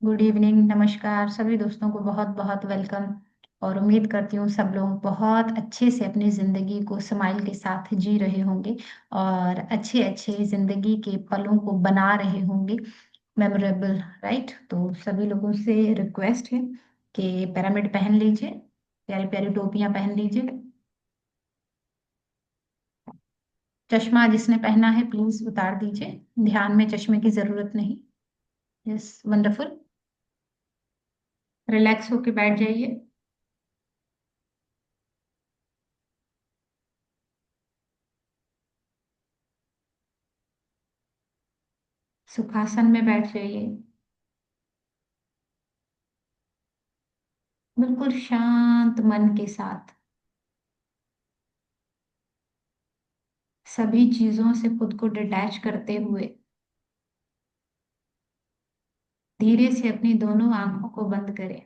Good evening, नमस्कार सभी दोस्तों को बहुत बहुत वेलकम। और उम्मीद करती हूँ सब लोग बहुत अच्छे से अपनी ज़िंदगी को स्माइल के साथ जी रहे होंगे और अच्छे अच्छे ज़िंदगी के पलों को बना रहे होंगे मेमोरेबल। राइट, तो सभी लोगों से रिक्वेस्ट है कि पिरामिड पहन लीजिए, प्यारी प्यारी टोपियां पहन लीजिए। चश्मा जिसने पहना है प्लीज उतार दीजिए, ध्यान में चश्मे की जरूरत नहीं। Yes, wonderful. रिलैक्स होके बैठ जाइए। सुखासन में बैठ जाइए, बिल्कुल शांत मन के साथ। सभी चीजों से खुद को डिटैच करते हुए धीरे से अपनी दोनों आंखों को बंद करें।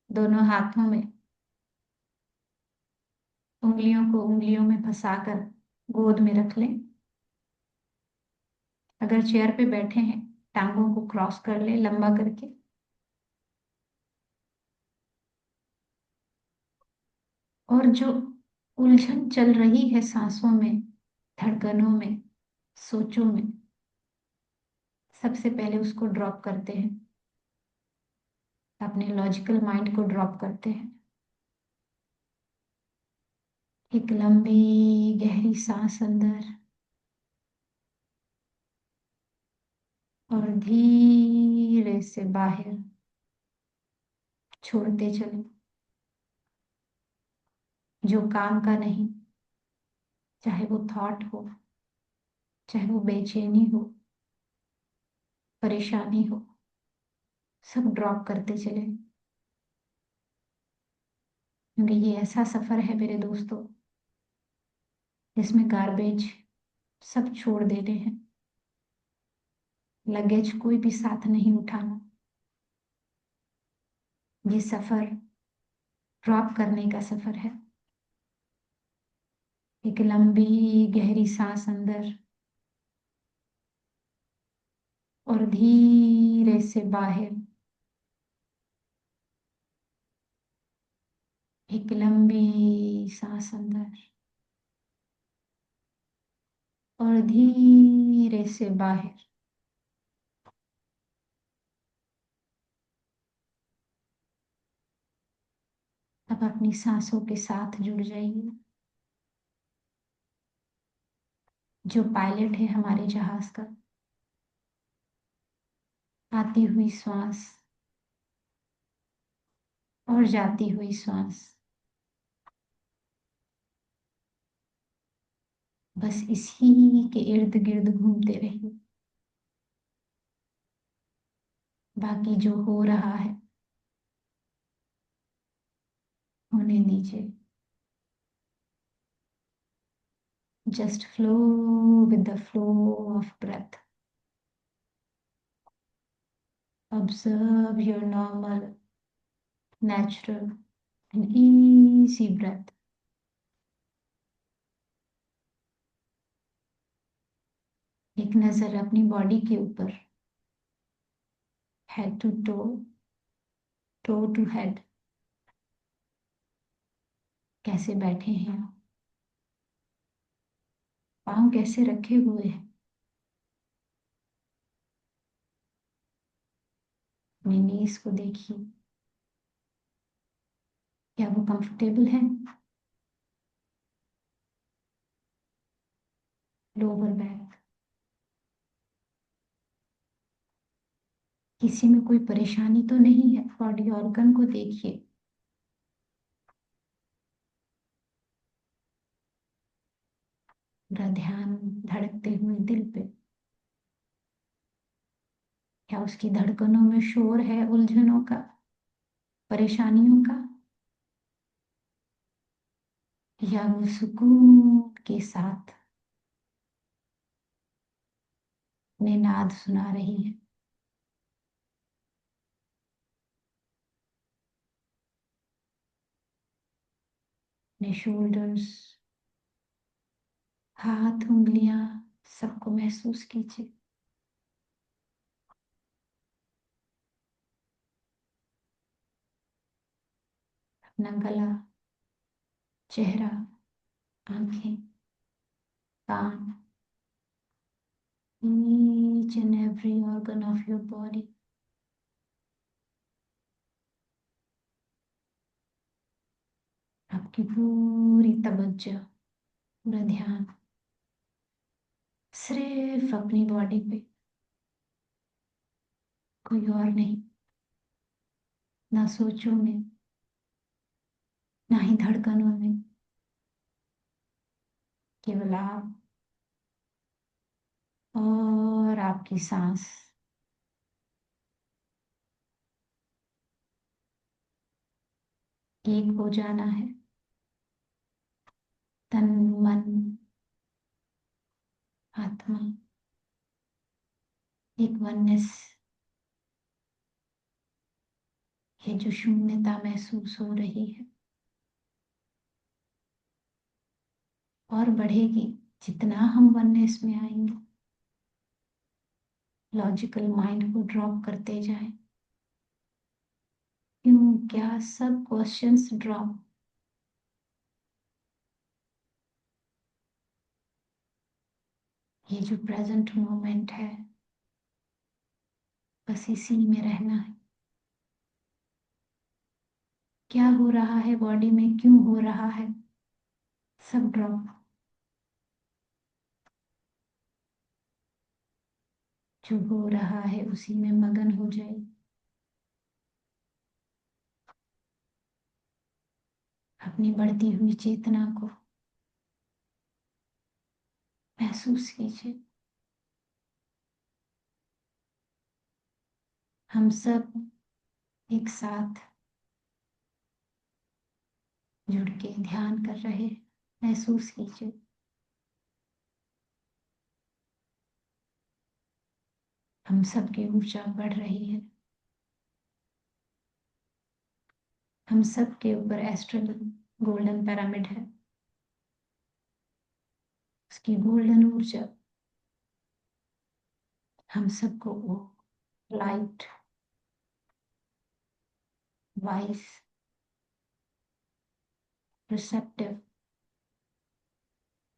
दोनों हाथों में उंगलियों को उंगलियों में फंसाकर गोद में रख लें। अगर चेयर पे बैठे हैं, टांगों को क्रॉस कर ले लंबा करके। और जो उलझन चल रही है सांसों में, धड़कनों में, सोचों में, सबसे पहले उसको ड्रॉप करते हैं। अपने लॉजिकल माइंड को ड्रॉप करते हैं। एक लंबी गहरी सांस अंदर और धीरे से बाहर छोड़ते चले। जो काम का नहीं, चाहे वो थॉट हो, चाहे वो बेचैनी हो, परेशानी हो, सब ड्रॉप करते चले। क्योंकि ये ऐसा सफर है मेरे दोस्तों, जिसमें गार्बेज सब छोड़ देने हैं। लगेज कोई भी साथ नहीं उठाना। ये सफर ड्रॉप करने का सफर है। एक लंबी गहरी सांस अंदर और धीरे से बाहर। एक लंबी सांस अंदर और धीरे से बाहर। अब अपनी सांसों के साथ जुड़ जाइए। जो पायलट है हमारे जहाज का, आती हुई श्वास और जाती हुई श्वास, बस इसी के इर्द गिर्द घूमते रहिए। बाकी जो हो रहा है होने दीजिए। Just flow with the flow of breath. Observe your normal, natural and easy breath. एक नजर अपनी बॉडी के ऊपर, head to toe, toe to head. कैसे बैठे हैं आप? पाँव कैसे रखे हुए हैं? अपनी नीज को देखिए, क्या वो कंफर्टेबल है? लोअर बैक, किसी में कोई परेशानी तो नहीं है? बॉडी ऑर्गन को देखिए। पूरा ध्यान धड़कते हुए दिल पे। क्या उसकी धड़कनों में शोर है उलझनों का, परेशानियों का, या वो सुकून के साथ अपने नाद सुना रही है? अपने शोल्डर्स, हाथ, उंगलियां, सबको महसूस कीजिए। अपना गला, चेहरा, आंखें, कान, each and every organ of your body. आपकी पूरी तवज्जो, पूरा ध्यान सिर्फ अपनी बॉडी पे, कोई और नहीं। ना सोचों में, ना ही धड़कनों में, केवल आप और आपकी सांस। एक हो जाना है। तन, मन, आत्मा, एक वननेस। ये जो शून्यता महसूस हो रही है और बढ़ेगी जितना हम वननेस में आएंगे। लॉजिकल माइंड को ड्रॉप करते जाएं। क्यों, क्या, सब क्वेश्चंस ड्रॉप। ये जो प्रेजेंट मोमेंट है, बस इसी में रहना है। क्या हो रहा है बॉडी में, क्यों हो रहा है, सब ड्रॉप। जो हो रहा है उसी में मगन हो जाए। अपनी बढ़ती हुई चेतना को महसूस कीजिए। हम सब एक साथ जुड़ के ध्यान कर रहे हैं। महसूस कीजिए। हम सब की ऊर्जा बढ़ रही है। हम सब के ऊपर एस्ट्रल गोल्डन पिरामिड है। उसकी गोल्डन ऊर्जा हम सबको वो लाइट, वाइस, रिसेप्टिव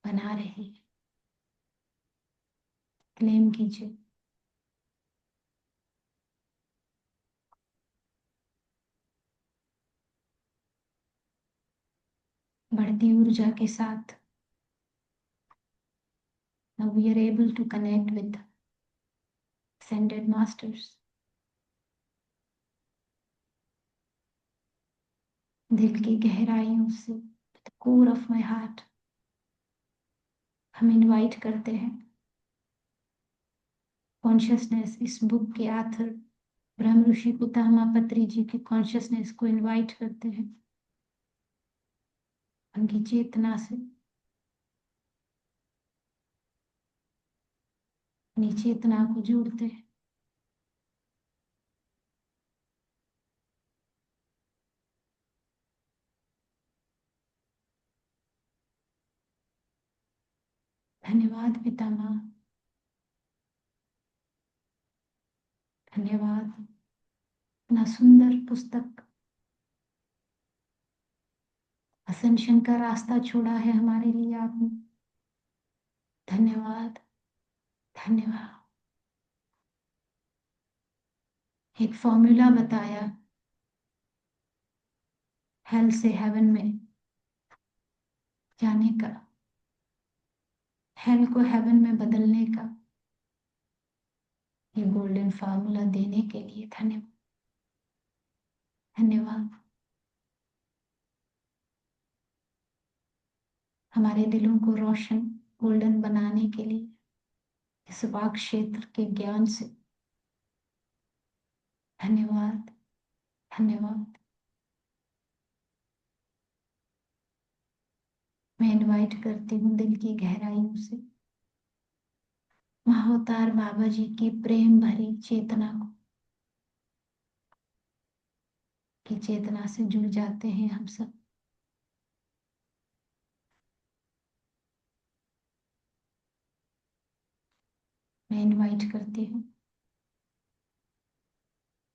बना रही है। क्लेम कीजिए। बढ़ती ऊर्जा के साथ now we are able to connect with ascended masters. दिल की गहराइयों से, the core of my heart, हम इनवाइट करते हैं कॉन्शियसनेस। इस बुक के आथर ब्रह्म ऋषि पितामह पत्री जी की कॉन्शियसनेस को इनवाइट करते हैं। उनकी चेतना से अपनी चेतना को जोड़ते हैं। धन्यवाद पितामह, धन्यवाद। इतना सुंदर पुस्तक, असेंशन का रास्ता छोड़ा है हमारे लिए आपने। धन्यवाद, धन्यवाद। एक फॉर्मूला बताया हेल से हेवन में जाने का, हेल को हेवन में बदलने का। ये गोल्डन फार्मूला देने के लिए धन्यवाद, धन्यवाद। हमारे दिलों को रोशन गोल्डन बनाने के लिए इस वाक क्षेत्र के ज्ञान से धन्यवाद, धन्यवाद। मैं इनवाइट करती हूँ दिल की गहराइयों से महाअवतार बाबा जी की प्रेम भरी चेतना को, की चेतना से जुड़ जाते हैं हम सब। मैं इनवाइट करती हूँ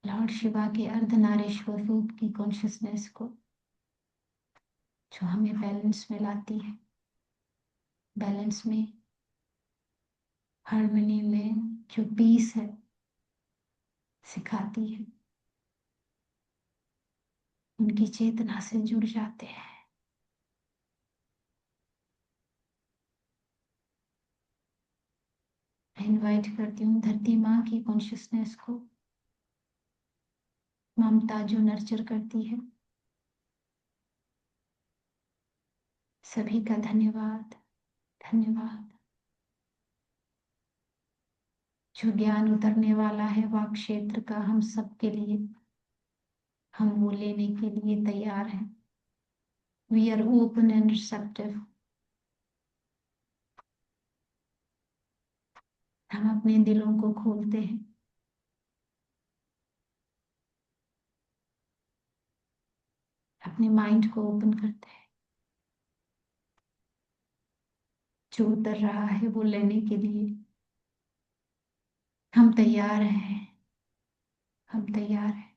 लॉर्ड शिवा के अर्धनारीश्वर रूप की कॉन्शियसनेस को जो हमें बैलेंस में लाती है, बैलेंस में, हार्मनी में, जो पीस है सिखाती है। उनकी चेतना से जुड़ जाते हैं। मैं इनवाइट करती हूँ धरती माँ की कॉन्शियसनेस को, ममता जो नर्चर करती है। सभी का धन्यवाद, धन्यवाद। जो ज्ञान उतरने वाला है वाक क्षेत्र का हम सबके लिए, हम वो लेने के लिए तैयार हैं। We are open and receptive. हम अपने दिलों को खोलते हैं, अपने माइंड को ओपन करते हैं। जो उतर रहा है वो लेने के लिए हम तैयार हैं, हम तैयार हैं।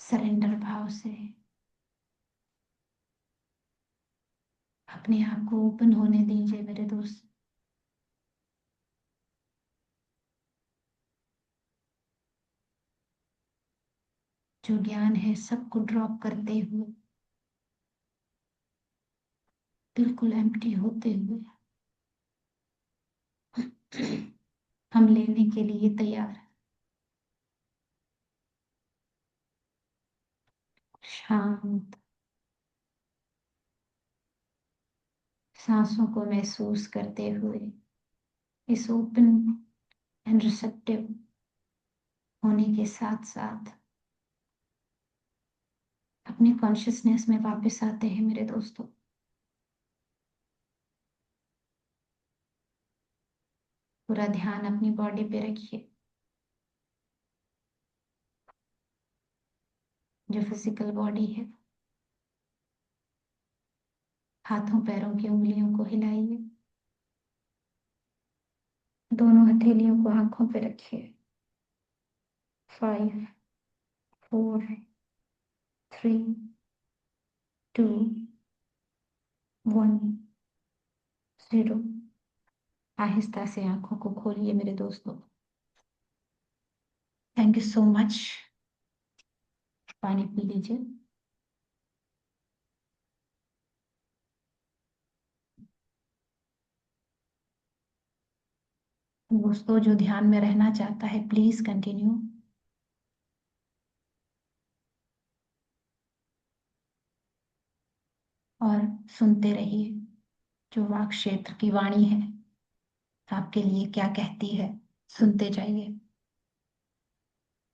सरेंडर भाव से अपने आप को ओपन होने दीजिए मेरे दोस्त। जो ज्ञान है सबको ड्रॉप करते हुए, बिल्कुल एम्प्टी होते हुए हम लेने के लिए तैयार हैं। शांत सांसों को महसूस करते हुए इस ओपन एंड रिसेप्टिव होने के साथ साथ अपनी कॉन्शियसनेस में वापस आते हैं मेरे दोस्तों। पूरा ध्यान अपनी बॉडी पे रखिए, जो फिजिकल बॉडी है। हाथों पैरों की उंगलियों को हिलाइए, दोनों हथेलियों को आंखों पे रखिए। 5, 4, 3, 2, 1, 0। आहिस्ता से आंखों को खोलिए मेरे दोस्तों। Thank you so much. पानी पी लीजिए। दोस्तों जो ध्यान में रहना चाहता है प्लीज कंटिन्यू, और सुनते रहिए जो वाक क्षेत्र की वाणी है आपके लिए क्या कहती है। सुनते जाइए।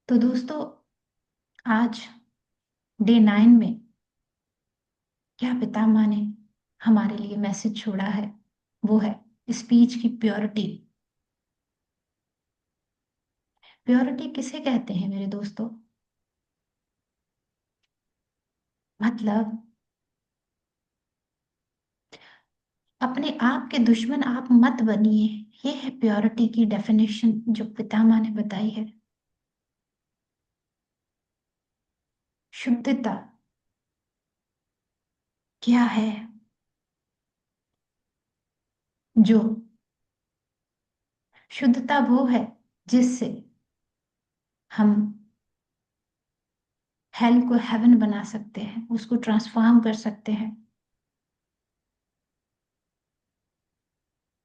तो दोस्तों आज डे 9 में क्या पितामह ने हमारे लिए मैसेज छोड़ा है, वो है स्पीच की प्योरिटी। प्योरिटी किसे कहते हैं मेरे दोस्तों? मतलब अपने आप के दुश्मन आप मत बनिए। ये है प्योरिटी की डेफिनेशन जो पितामह ने बताई है। शुद्धता क्या है? जो शुद्धता वो है जिससे हम हेल को हेवन बना सकते हैं, उसको ट्रांसफॉर्म कर सकते हैं।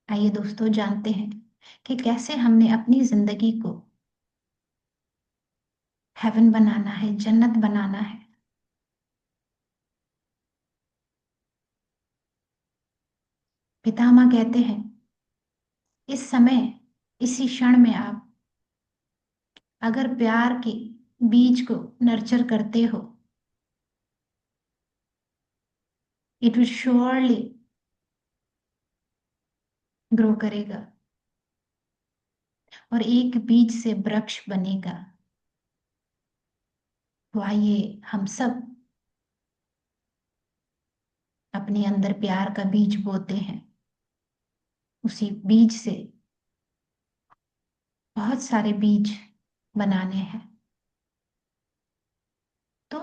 आइए दोस्तों जानते हैं कि कैसे हमने अपनी जिंदगी को हेवन बनाना है, जन्नत बनाना है। पितामह कहते हैं इस समय, इसी क्षण में आप अगर प्यार के बीज को नर्चर करते हो, इट विल श्योरली ग्रो करेगा और एक बीज से वृक्ष बनेगा। तो आइए हम सब अपने अंदर प्यार का बीज बोते हैं। उसी बीज से बहुत सारे बीज बनाने हैं। तो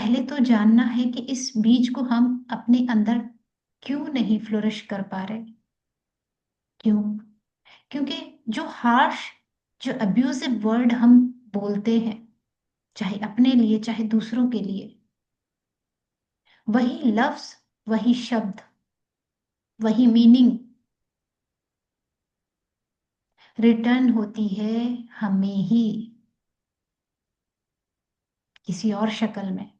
पहले तो जानना है कि इस बीज को हम अपने अंदर क्यों नहीं फ्लोरिश कर पा रहे। क्यों? क्योंकि जो हार्श, जो अब्यूजिव वर्ड हम बोलते हैं, चाहे अपने लिए चाहे दूसरों के लिए, वही लफ्ज, वही शब्द, वही मीनिंग रिटर्न होती है हमें ही, किसी और शक्ल में।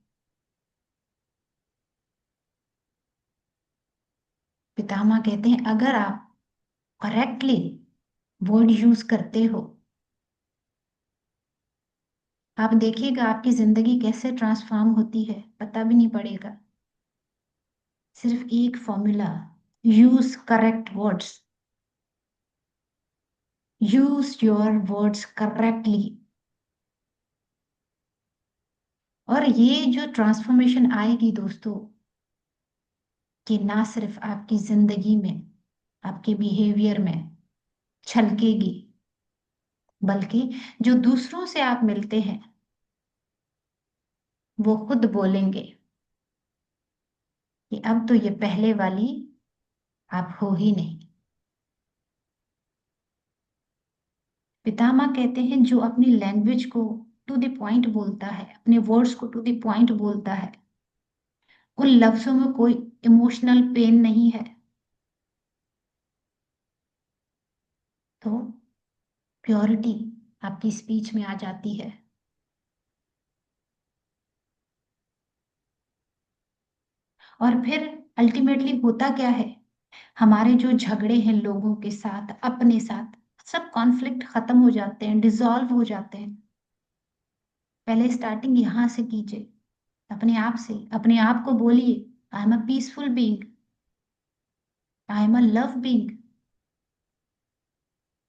पितामह कहते हैं अगर आप करेक्टली वर्ड यूज करते हो, आप देखिएगा आपकी जिंदगी कैसे ट्रांसफॉर्म होती है, पता भी नहीं पड़ेगा। सिर्फ एक formula, use correct words, use your words correctly. और ये जो ट्रांसफॉर्मेशन आएगी दोस्तों, कि ना सिर्फ आपकी जिंदगी में, आपके बिहेवियर में छलकेगी, बल्कि जो दूसरों से आप मिलते हैं वो खुद बोलेंगे कि अब तो ये पहले वाली आप हो ही नहीं। पितामह कहते हैं जो अपनी लैंग्वेज को टू द पॉइंट बोलता है, अपने वर्ड्स को टू द पॉइंट बोलता है, उन लफ्जों में कोई इमोशनल पेन नहीं है, तो प्योरिटी आपकी स्पीच में आ जाती है। और फिर अल्टीमेटली होता क्या है, हमारे जो झगड़े हैं लोगों के साथ, अपने साथ, सब कॉन्फ्लिक्ट खत्म हो जाते हैं, डिसॉल्व हो जाते हैं। पहले स्टार्टिंग यहां से कीजिए, अपने आप से, अपने आप को बोलिए I am a peaceful being, I am a love being.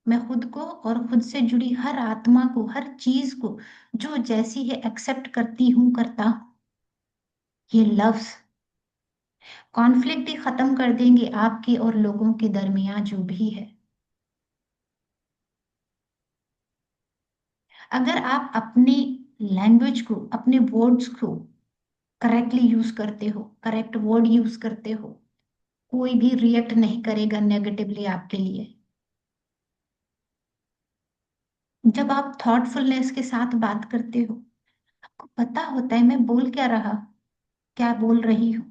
मैं खुद को और खुद से जुड़ी हर आत्मा को, हर चीज को जो जैसी है एक्सेप्ट करती हूँ, करता हूँ। ये लव्स कॉन्फ्लिक्ट ही खत्म कर देंगे आपके और लोगों के दरमियान जो भी है। अगर आप अपनी लैंग्वेज को, अपने वर्ड्स को करेक्टली यूज करते हो, करेक्ट वर्ड यूज करते हो, कोई भी रिएक्ट नहीं करेगा नेगेटिवली आपके लिए। जब आप थॉटफुलनेस के साथ बात करते हो, आपको पता होता है मैं बोल क्या रहा, क्या बोल रही हूँ।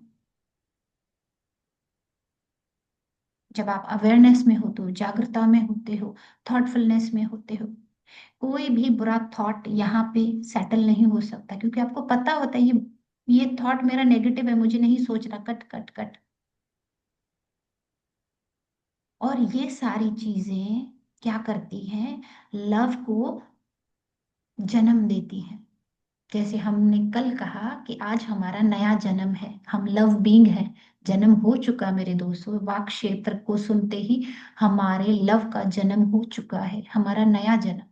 जब आप अवेयरनेस में होते हो, जागरूकता में होते हो, थॉटफुलनेस में होते हो, कोई भी बुरा थॉट यहाँ पे सेटल नहीं हो सकता, क्योंकि आपको पता होता है ये थॉट मेरा नेगेटिव है, मुझे नहीं सोचना, कट कट कट। और ये सारी चीजें क्या करती हैं, लव को जन्म देती हैं। जैसे हमने कल कहा कि आज हमारा नया जन्म है, हम लव बीइंग है, जन्म हो चुका मेरे दोस्तों, वाक क्षेत्र को सुनते ही हमारे लव का जन्म हो चुका है, हमारा नया जन्म।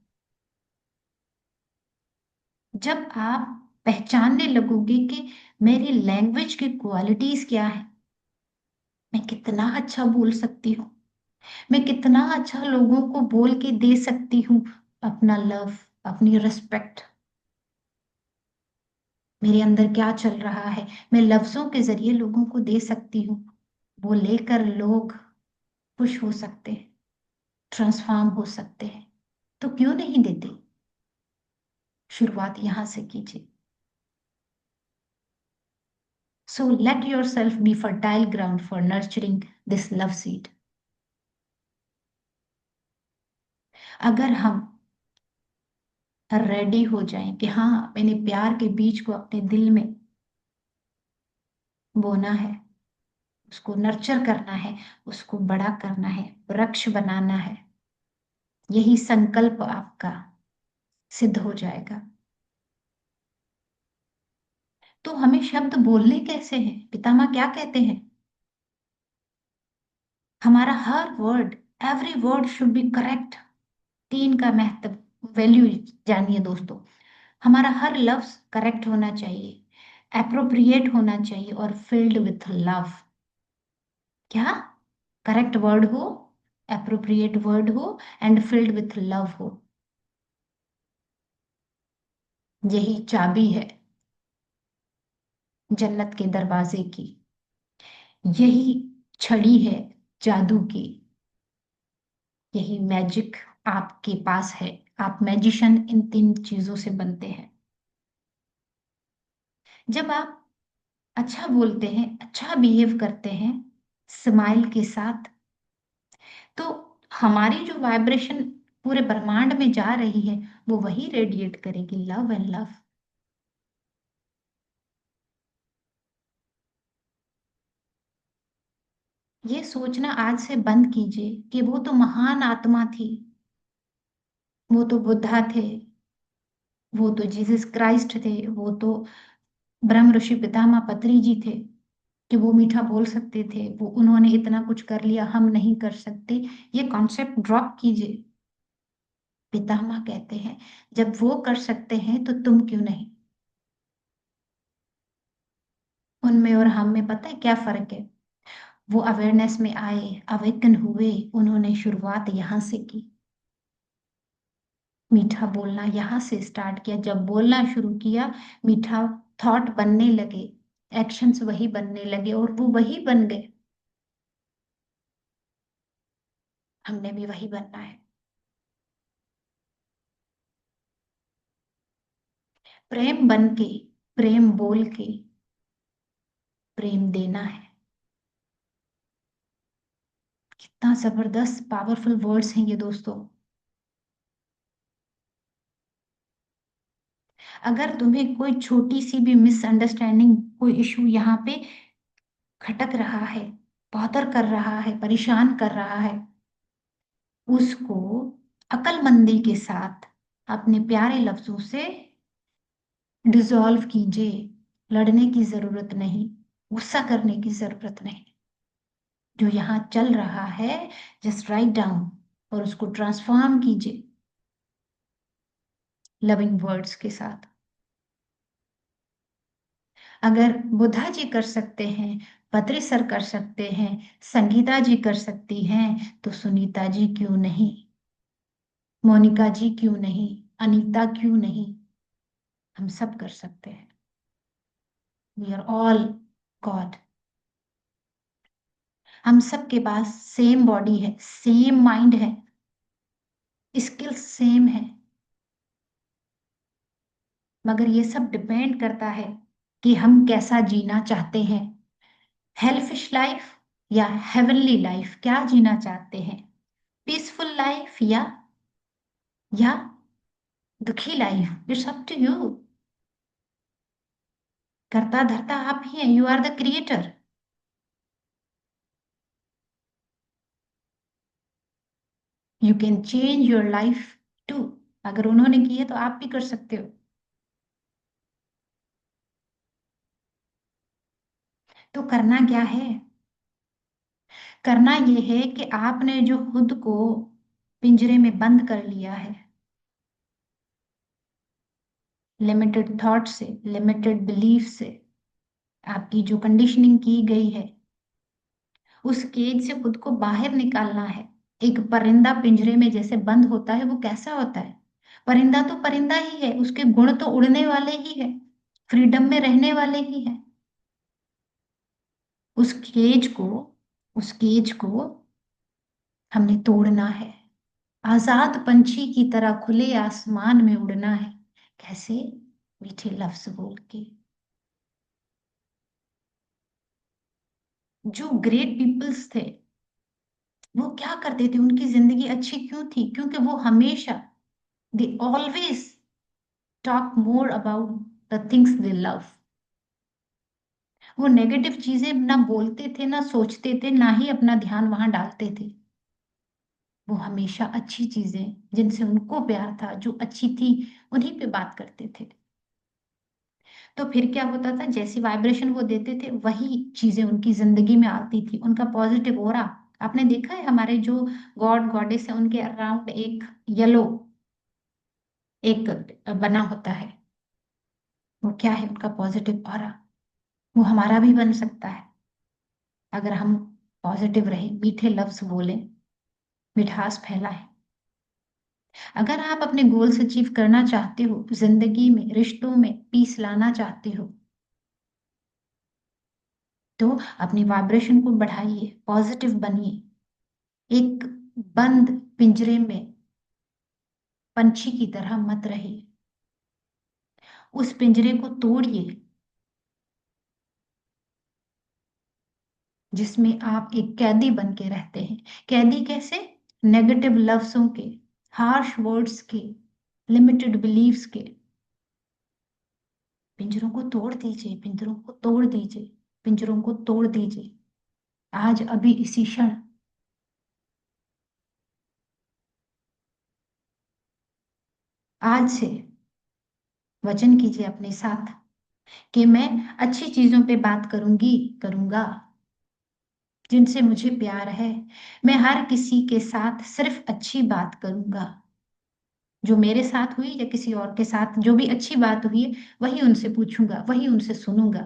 जब आप पहचानने लगोगे कि मेरी लैंग्वेज की क्वालिटीज क्या है, मैं कितना अच्छा बोल सकती हूँ, मैं कितना अच्छा लोगों को बोल के दे सकती हूँ अपना लव, अपनी रिस्पेक्ट, मेरे अंदर क्या चल रहा है, मैं लफ्जों के जरिए लोगों को दे सकती हूँ, वो लेकर लोग खुश हो सकते हैं, ट्रांसफॉर्म हो सकते हैं। तो क्यों नहीं देते? शुरुआत यहां से कीजिए। So let your self be fertile ground for nurturing this love seed. अगर हम रेडी हो जाएं कि हाँ मैंने प्यार के बीज को अपने दिल में बोना है, उसको नर्चर करना है, उसको बड़ा करना है, वृक्ष बनाना है, यही संकल्प आपका सिद्ध हो जाएगा। तो हमें शब्द बोलने कैसे हैं? पितामह क्या कहते हैं? हमारा हर word, every word should be correct. तीन का महत्व, वैल्यू जानिए दोस्तों। हमारा हर लफ्ज करेक्ट होना चाहिए, एप्रोप्रिएट होना चाहिए और फिल्ड विथ लव। क्या? करेक्ट वर्ड हो, एप्रोप्रिएट वर्ड हो एंड फिल्ड विथ लव हो। यही चाबी है जन्नत के दरवाजे की। यही छड़ी है जादू की। यही मैजिक आपके पास है। आप मैजिशियन इन 3 चीजों से बनते हैं। जब आप अच्छा बोलते हैं, अच्छा बिहेव करते हैं, स्माइल के साथ, तो हमारी जो वाइब्रेशन पूरे ब्रह्मांड में जा रही है, वो वही रेडिएट करेगी, लव एंड लव। ये सोचना आज से बंद कीजिए कि वो तो महान आत्मा थी, वो तो बुद्धा थे, वो तो जीसस क्राइस्ट थे, वो तो ब्रह्म ऋषि पितामह पत्री जी थे, कि वो मीठा बोल सकते थे, वो उन्होंने इतना कुछ कर लिया, हम नहीं कर सकते। ये कॉन्सेप्ट ड्रॉप कीजिए। पितामह कहते हैं जब वो कर सकते हैं तो तुम क्यों नहीं। उनमें और हम में पता है क्या फर्क है? वो अवेयरनेस में आए, अवेकन हुए, उन्होंने शुरुआत यहाँ से की। मीठा बोलना यहाँ से स्टार्ट किया। जब बोलना शुरू किया, मीठा थॉट बनने लगे, एक्शंस वही बनने लगे और वो वही बन गए। हमने भी वही बनना है। प्रेम बन के, प्रेम बोल के, प्रेम देना है। कितना जबरदस्त पावरफुल वर्ड्स हैं ये दोस्तों। अगर तुम्हें कोई छोटी सी भी मिसअंडरस्टैंडिंग, कोई इशू यहाँ पे खटक रहा है, बॉदर कर रहा है, परेशान कर रहा है, उसको अक्लमंदी के साथ अपने प्यारे लफ्जों से डिसॉल्व कीजिए। लड़ने की जरूरत नहीं, गुस्सा करने की जरूरत नहीं। जो यहाँ चल रहा है, जस्ट राइट डाउन और उसको ट्रांसफॉर्म कीजिए लविंग वर्ड्स के साथ। अगर बुद्धा जी कर सकते हैं, पत्री सर कर सकते हैं, संगीता जी कर सकती हैं, तो सुनीता जी क्यों नहीं, मोनिका जी क्यों नहीं, अनीता क्यों नहीं। हम सब कर सकते हैं। We are all God. हम सब के पास सेम बॉडी है, सेम माइंड है, स्किल्स सेम है। मगर ये सब डिपेंड करता है कि हम कैसा जीना चाहते हैं। Hellish life or heavenly life, क्या जीना चाहते हैं? पीसफुल लाइफ या दुखी life? It's up to you. करता धरता आप ही हैं। You are the creator. You can change your life too. अगर उन्होंने की है तो आप भी कर सकते हो। तो करना क्या है? करना ये है कि आपने जो खुद को पिंजरे में बंद कर लिया है, लिमिटेड थॉट से, लिमिटेड बिलीफ से, आपकी जो कंडीशनिंग की गई है, उस केज से खुद को बाहर निकालना है। एक परिंदा पिंजरे में जैसे बंद होता है, वो कैसा होता है? परिंदा तो परिंदा ही है, उसके गुण तो उड़ने वाले ही है, फ्रीडम में रहने वाले ही है। उस केज को उस केज को हमने तोड़ना है। आजाद पंछी की तरह खुले आसमान में उड़ना है। कैसे? मीठे लफ्ज बोल के। जो ग्रेट पीपल्स थे, वो क्या करते थे? उनकी जिंदगी अच्छी क्यों थी? क्योंकि वो हमेशा, they always talk more about the things they love. वो नेगेटिव चीजें ना बोलते थे, ना सोचते थे, ना ही अपना ध्यान वहां डालते थे। वो हमेशा अच्छी चीजें, जिनसे उनको प्यार था, जो अच्छी थी, उन्हीं पे बात करते थे। तो फिर क्या होता था? जैसी वाइब्रेशन वो देते थे, वही चीजें उनकी जिंदगी में आती थी। उनका पॉजिटिव ऑरा, आपने देखा है हमारे जो गॉड गॉडेस है, उनके अराउंड एक येलो एक बना होता है। वो क्या है? उनका पॉजिटिव ऑरा। वो हमारा भी बन सकता है अगर हम पॉजिटिव रहे, मीठे लफ्ज बोलें, मिठास फैलाएं। अगर आप अपने गोल्स अचीव करना चाहते हो, जिंदगी में, रिश्तों में पीस लाना चाहते हो, तो अपनी वाइब्रेशन को बढ़ाइए, पॉजिटिव बनिए। एक बंद पिंजरे में पंछी की तरह मत रहिए, उस पिंजरे को तोड़िए जिसमें आप एक कैदी बन के रहते हैं। कैदी कैसे? नेगेटिव लफ्जों के, हार्श वर्ड्स के, लिमिटेड बिलीव्स के। पिंजरों को तोड़ दीजिए, पिंजरों को तोड़ दीजिए, पिंजरों को तोड़ दीजिए, आज अभी इसी क्षण। आज से वचन कीजिए अपने साथ कि मैं अच्छी चीजों पे बात करूंगी, करूंगा, जिनसे मुझे प्यार है। मैं हर किसी के साथ सिर्फ अच्छी बात करूंगा। जो मेरे साथ हुई या किसी और के साथ जो भी अच्छी बात हुई है, वही उनसे पूछूंगा, वही उनसे सुनूंगा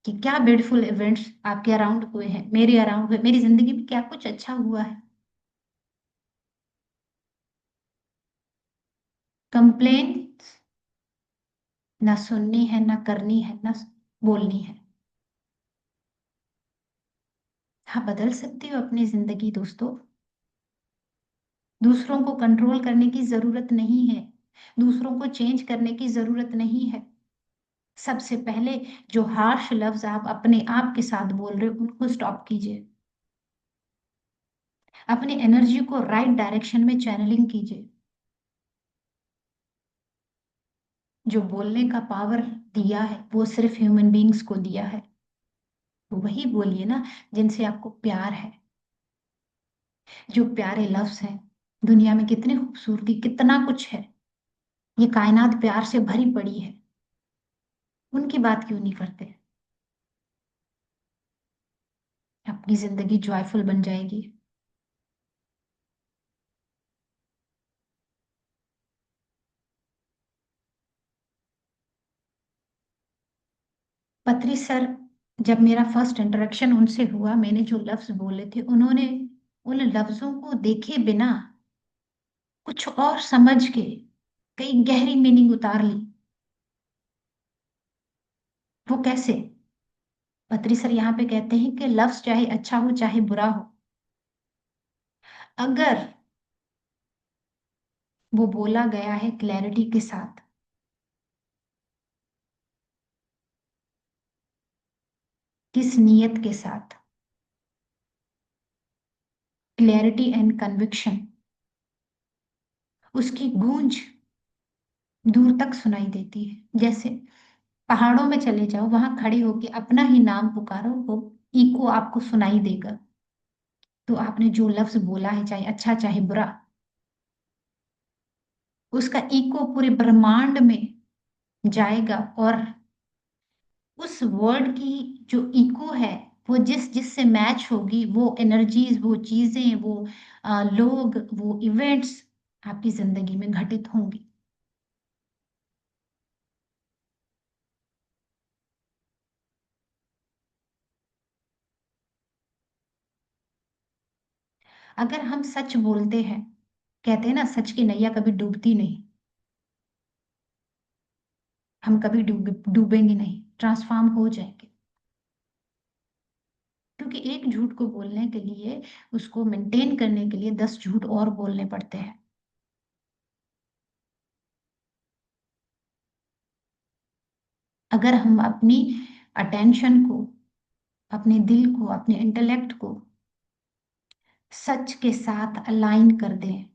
कि क्या ब्यूटीफुल इवेंट्स आपके अराउंड हुए हैं, मेरे अराउंड हुए, मेरी जिंदगी में क्या कुछ अच्छा हुआ है। कंप्लेन ना सुननी है, ना करनी है, ना बोलनी है। हाँ, बदल सकती हो अपनी जिंदगी दोस्तों। दूसरों को कंट्रोल करने की जरूरत नहीं है, दूसरों को चेंज करने की जरूरत नहीं है। सबसे पहले जो हार्श लफ्ज आप अपने आप के साथ बोल रहे हो उनको स्टॉप कीजिए। अपनी एनर्जी को राइट डायरेक्शन में चैनलिंग कीजिए। जो बोलने का पावर दिया है वो सिर्फ ह्यूमन बींग्स को दिया है। तो वही बोलिए ना जिनसे आपको प्यार है। जो प्यारे लफ्ज हैं, दुनिया में कितनी खूबसूरती, कितना कुछ है, ये कायनात प्यार से भरी पड़ी है, उनकी बात क्यों नहीं करते? अपनी जिंदगी जॉयफुल बन जाएगी। पत्री सर, जब मेरा फर्स्ट इंटरेक्शन उनसे हुआ, मैंने जो लफ्ज बोले थे, उन्होंने उन लफ्जों को देखे बिना कुछ और समझ के कई गहरी मीनिंग उतार ली। वो कैसे? पत्री सर यहाँ पे कहते हैं कि लफ्ज चाहे अच्छा हो चाहे बुरा हो, अगर वो बोला गया है क्लैरिटी के साथ, किस नीयत के साथ, क्लैरिटी एंड कन्विक्शन, उसकी गूंज दूर तक सुनाई देती है। जैसे पहाड़ों में चले जाओ, वहां खड़े होके अपना ही नाम पुकारो, वो इको आपको सुनाई देगा। तो आपने जो लफ्ज बोला है, चाहे अच्छा चाहे बुरा, उसका इको पूरे ब्रह्मांड में जाएगा। और उस वर्ड की जो इको है, वो जिस जिस से मैच होगी, वो एनर्जीज, वो चीजें, वो लोग, वो इवेंट्स आपकी जिंदगी में घटित होंगी। अगर हम सच बोलते हैं, कहते हैं ना सच की नैया कभी डूबती नहीं, हम कभी डूबेंगे नहीं, ट्रांसफॉर्म हो जाएंगे। क्योंकि एक झूठ को बोलने के लिए, उसको मेंटेन करने के लिए 10 झूठ और बोलने पड़ते हैं। अगर हम अपनी अटेंशन को, अपने दिल को, अपने इंटेलेक्ट को सच के साथ अलाइन कर दें,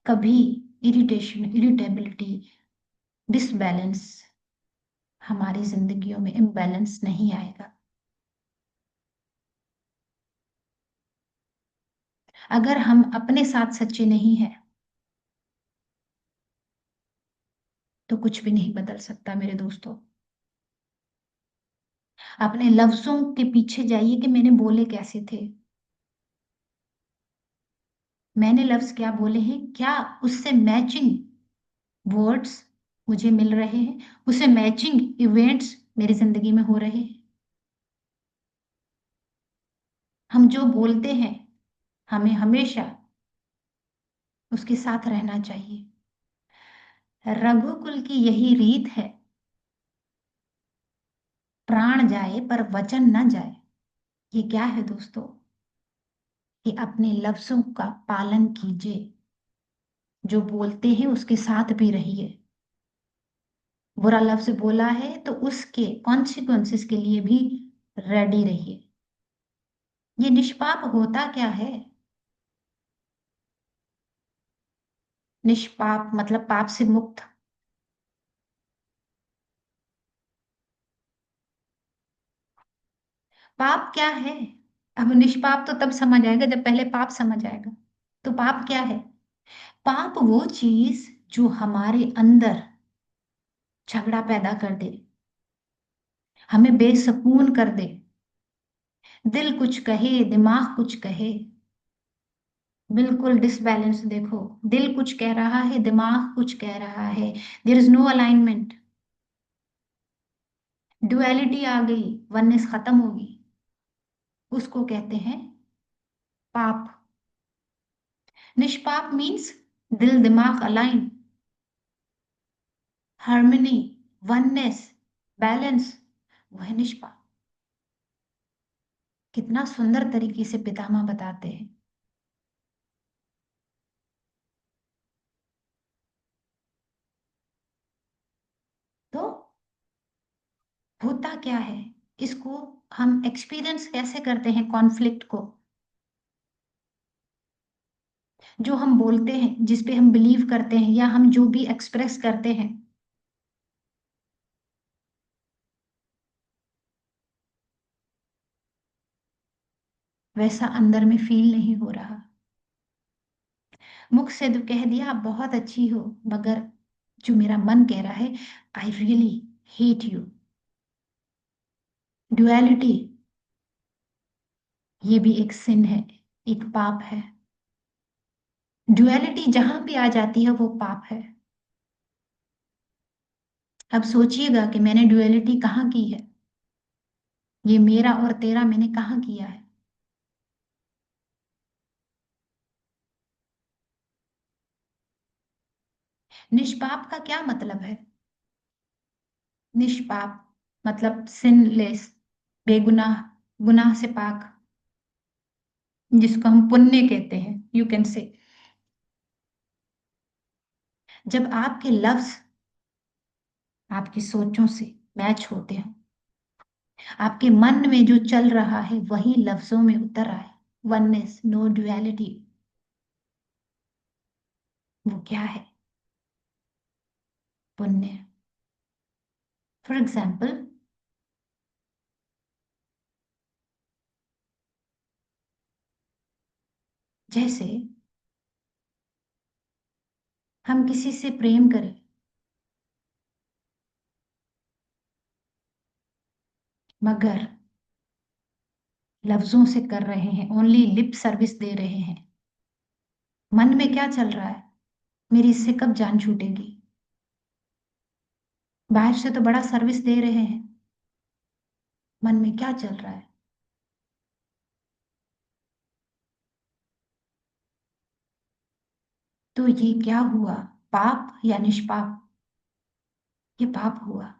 कभी इरिटेशन, इरिटेबिलिटी, डिसबैलेंस हमारी जिंदगियों में इम्बैलेंस नहीं आएगा। अगर हम अपने साथ सच्चे नहीं हैं, तो कुछ भी नहीं बदल सकता मेरे दोस्तों। अपने लफ्जों के पीछे जाइए कि मैंने बोले कैसे थे, मैंने लफ्ज क्या बोले हैं, क्या उससे मैचिंग वर्ड्स मुझे मिल रहे हैं, उसे मैचिंग इवेंट्स मेरी जिंदगी में हो रहे हैं। हम जो बोलते हैं, हमें हमेशा उसके साथ रहना चाहिए। रघुकुल की यही रीत है प्राण जाए पर वचन न जाए। ये क्या है दोस्तों? कि अपने लफ्जों का पालन कीजिए, जो बोलते हैं उसके साथ भी रहिए। बुरा लफ्ज बोला है तो उसके कॉन्सिक्वेंसेस के लिए भी रेडी रहिए। ये निष्पाप होता क्या है? निष्पाप मतलब पाप से मुक्त। पाप क्या है? अब निष्पाप तो तब समझ आएगा जब पहले पाप समझ आएगा। तो पाप क्या है? पाप वो चीज जो हमारे अंदर झगड़ा पैदा कर दे, हमें बेसुकून कर दे, दिल कुछ कहे दिमाग कुछ कहे। बिल्कुल डिसबैलेंस। देखो, दिल कुछ कह रहा है दिमाग कुछ कह रहा है, there is no alignment. Duality आ गई, वननेस खत्म होगी। उसको कहते हैं पाप। निष्पाप मीन्स दिल दिमाग अलाइन, हार्मनी, वननेस, बैलेंस, वह निष्पाप। कितना सुंदर तरीके से पितामह बताते हैं। तो होता क्या है, इसको हम एक्सपीरियंस कैसे करते हैं कॉन्फ्लिक्ट को? जो हम बोलते हैं, जिस पे हम बिलीव करते हैं, या हम जो भी एक्सप्रेस करते हैं, वैसा अंदर में फील नहीं हो रहा। मुख से तो कह दिया आप बहुत अच्छी हो, मगर जो मेरा मन कह रहा है, I really hate you. Duality, ये भी एक सिन है, एक पाप है। ड्युअलिटी जहां भी आ जाती है वो पाप है। अब सोचिएगा कि मैंने ड्युअलिटी कहाँ की है। ये मेरा और तेरा मैंने कहाँ किया है? निष्पाप का क्या मतलब है? निष्पाप मतलब सिनलेस, बेगुनाह, गुनाह से पाक, जिसको हम पुण्य कहते हैं, यू कैन से। जब आपके लफ्ज आपकी सोचों से मैच होते हो, आपके मन में जो चल रहा है वही लफ्जों में उतर आए, वननेस, नो ड्युअलिटी, वो क्या है? पुण्य। फॉर एग्जाम्पल, जैसे हम किसी से प्रेम करें, मगर लफ्जों से कर रहे हैं, ओनली लिप सर्विस दे रहे हैं, मन में क्या चल रहा है? मेरी इससे कब जान छूटेगी। बाहर से तो बड़ा सर्विस दे रहे हैं, मन में क्या चल रहा है? तो ये क्या हुआ, पाप या निष्पाप? ये पाप हुआ।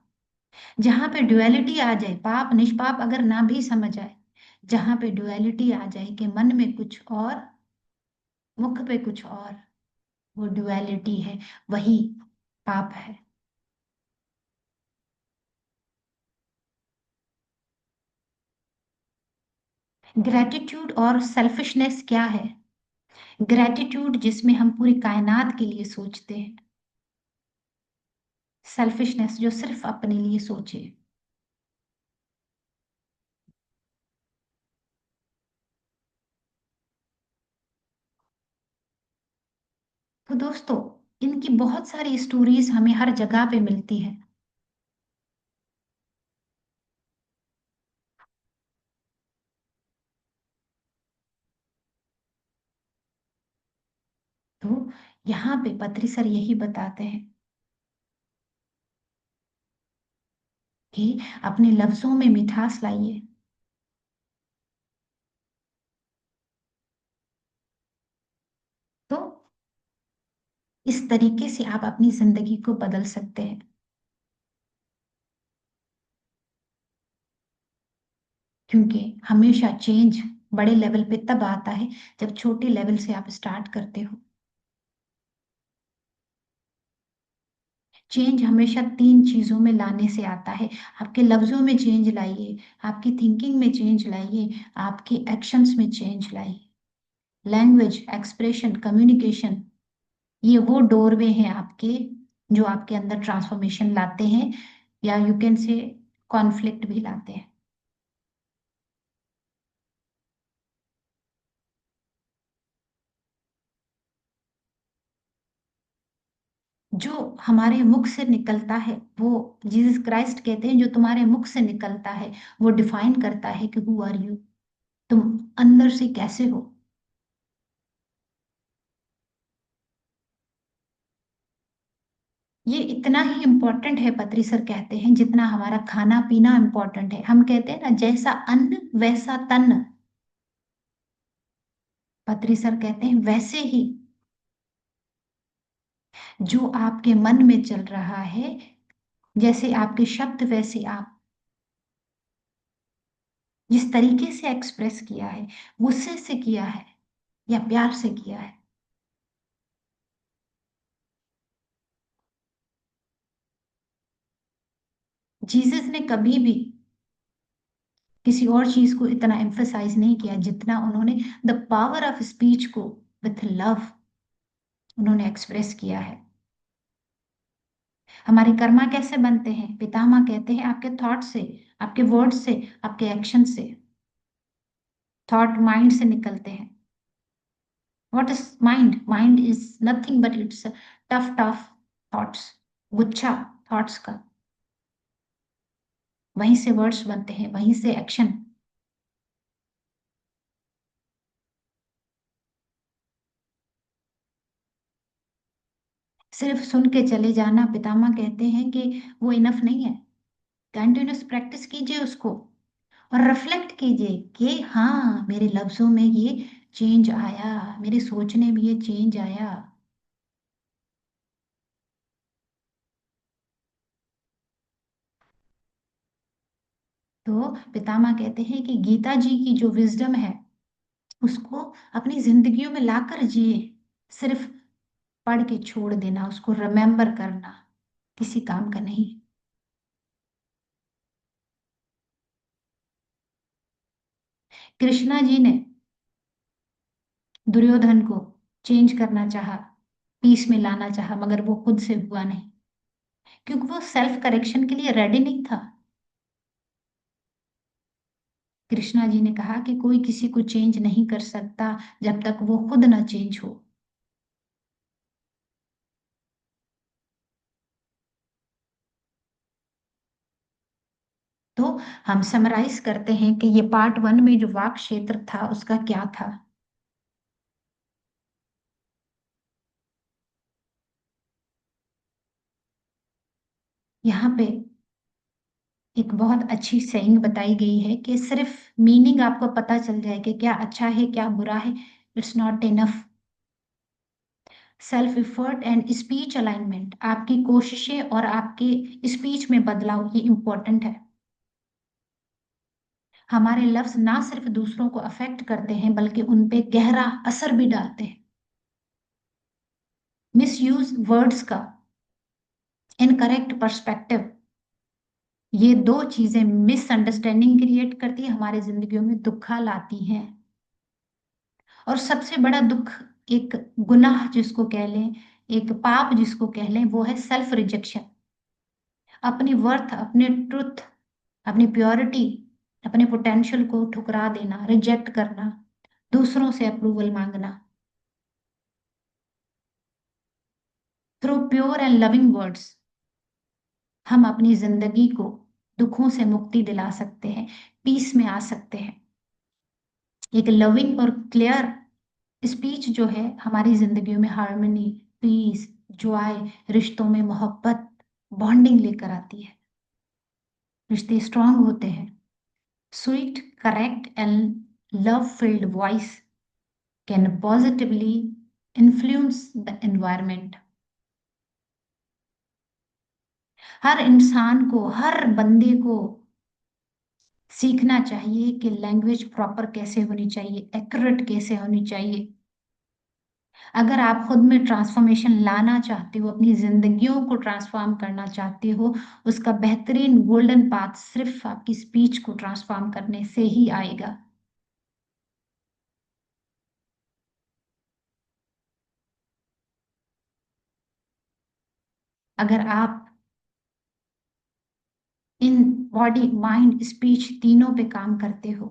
जहां पे ड्युअलिटी आ जाए, पाप निष्पाप अगर ना भी समझ आए, जहां पे ड्युअलिटी आ जाए कि मन में कुछ और, मुख पे कुछ और, वो ड्युअलिटी है, वही पाप है। ग्रेटिट्यूड और सेल्फिशनेस क्या है? ग्रेटिट्यूड जिसमें हम पूरी कायनात के लिए सोचते हैं, सेल्फिशनेस जो सिर्फ अपने लिए सोचे। तो दोस्तों, इनकी बहुत सारी स्टोरीज हमें हर जगह पे मिलती है। तो यहाँ पे पत्री सर यही बताते हैं कि अपने लफ्जों में मिठास लाइए। तो इस तरीके से आप अपनी जिंदगी को बदल सकते हैं। क्योंकि हमेशा चेंज बड़े लेवल पे तब आता है जब छोटे लेवल से आप स्टार्ट करते हो। चेंज हमेशा तीन चीजों में लाने से आता है। आपके लफ्जों में चेंज लाइए, आपकी थिंकिंग में चेंज लाइए, आपके एक्शंस में चेंज लाइए। लैंग्वेज, एक्सप्रेशन, कम्युनिकेशन, ये वो डोरवे हैं आपके, जो आपके अंदर ट्रांसफॉर्मेशन लाते हैं, या यू कैन से कॉन्फ्लिक्ट भी लाते हैं। जो हमारे मुख से निकलता है, वो जीसस क्राइस्ट कहते हैं, जो तुम्हारे मुख से निकलता है वो डिफाइन करता है कि हु आर यू, तुम अंदर से कैसे हो। ये इतना ही इम्पोर्टेंट है, पत्री सर कहते हैं, जितना हमारा खाना पीना इम्पोर्टेंट है। हम कहते हैं ना, जैसा अन्न वैसा तन। पत्री सर कहते हैं वैसे ही जो आपके मन में चल रहा है, जैसे आपके शब्द वैसे आप, जिस तरीके से एक्सप्रेस किया है, गुस्से से किया है या प्यार से किया है। जीसस ने कभी भी किसी और चीज को इतना एम्फसाइज नहीं किया जितना उन्होंने द पावर ऑफ स्पीच को विथ लव उन्होंने एक्सप्रेस किया है। हमारे कर्मा कैसे बनते हैं? पितामह कहते हैं आपके थॉट से, आपके वर्ड से, आपके एक्शन से। थॉट माइंड से निकलते हैं। What is mind? Mind is nothing but it's tough tough thoughts, गुच्छा थॉट्स का। वहीं से वर्ड्स बनते हैं, वहीं से एक्शन। सिर्फ सुन के चले जाना, पितामह कहते हैं कि वो इनफ नहीं है। कंटिन्यूस प्रैक्टिस कीजिए उसको, और रिफ्लेक्ट कीजिए कि हाँ, मेरे लफ्जों में ये चेंज आया, मेरे सोचने में ये चेंज आया। तो पितामह कहते हैं कि गीता जी की जो विजडम है, उसको अपनी जिंदगियों में लाकर जिए। सिर्फ पढ़ के छोड़ देना, उसको रिमेम्बर करना किसी काम का नहीं। कृष्णा जी ने दुर्योधन को चेंज करना चाहा, पीस में लाना चाहा, मगर वो खुद से हुआ नहीं, क्योंकि वो सेल्फ करेक्शन के लिए रेडी नहीं था। कृष्णा जी ने कहा कि कोई किसी को चेंज नहीं कर सकता जब तक वो खुद ना चेंज हो। तो हम समराइज करते हैं कि ये पार्ट वन में जो वाक क्षेत्र था उसका क्या था। यहाँ पे एक बहुत अच्छी सेइंग बताई गई है कि सिर्फ मीनिंग आपको पता चल जाए कि क्या अच्छा है क्या बुरा है, it's not enough. Self effort and speech alignment, आपकी कोशिशें और आपके स्पीच में बदलाव, ये इंपॉर्टेंट है। हमारे लफ्ज ना सिर्फ दूसरों को अफेक्ट करते हैं बल्कि उन पे गहरा असर भी डालते हैं। मिस यूज वर्ड्स का, इनकरेक्ट पर्सपेक्टिव, ये दो चीजें मिसअंडरस्टैंडिंग क्रिएट करती है, हमारी जिंदगियों में दुखा लाती हैं। और सबसे बड़ा दुख, एक गुनाह जिसको कह लें, एक पाप जिसको कह लें, वो है सेल्फ रिजेक्शन। अपनी वर्थ, अपने ट्रुथ, अपनी प्योरिटी, अपने पोटेंशियल को ठुकरा देना, रिजेक्ट करना, दूसरों से अप्रूवल मांगना। Through pure and loving words हम अपनी जिंदगी को दुखों से मुक्ति दिला सकते हैं, पीस में आ सकते हैं। एक लविंग और क्लियर स्पीच जो है हमारी जिंदगियों में हार्मनी, पीस, जॉय, रिश्तों में मोहब्बत, बॉन्डिंग लेकर आती है। रिश्ते स्ट्रांग होते हैं। Sweet, correct and love filled voice can positively influence the environment. हर इंसान को, हर बंदे को सीखना चाहिए कि लैंग्वेज प्रॉपर कैसे होनी चाहिए, एक्यूरेट कैसे होनी चाहिए। अगर आप खुद में ट्रांसफॉर्मेशन लाना चाहते हो, अपनी जिंदगियों को ट्रांसफॉर्म करना चाहते हो, उसका बेहतरीन गोल्डन पाथ सिर्फ आपकी स्पीच को ट्रांसफॉर्म करने से ही आएगा। अगर आप इन बॉडी माइंड स्पीच तीनों पे काम करते हो,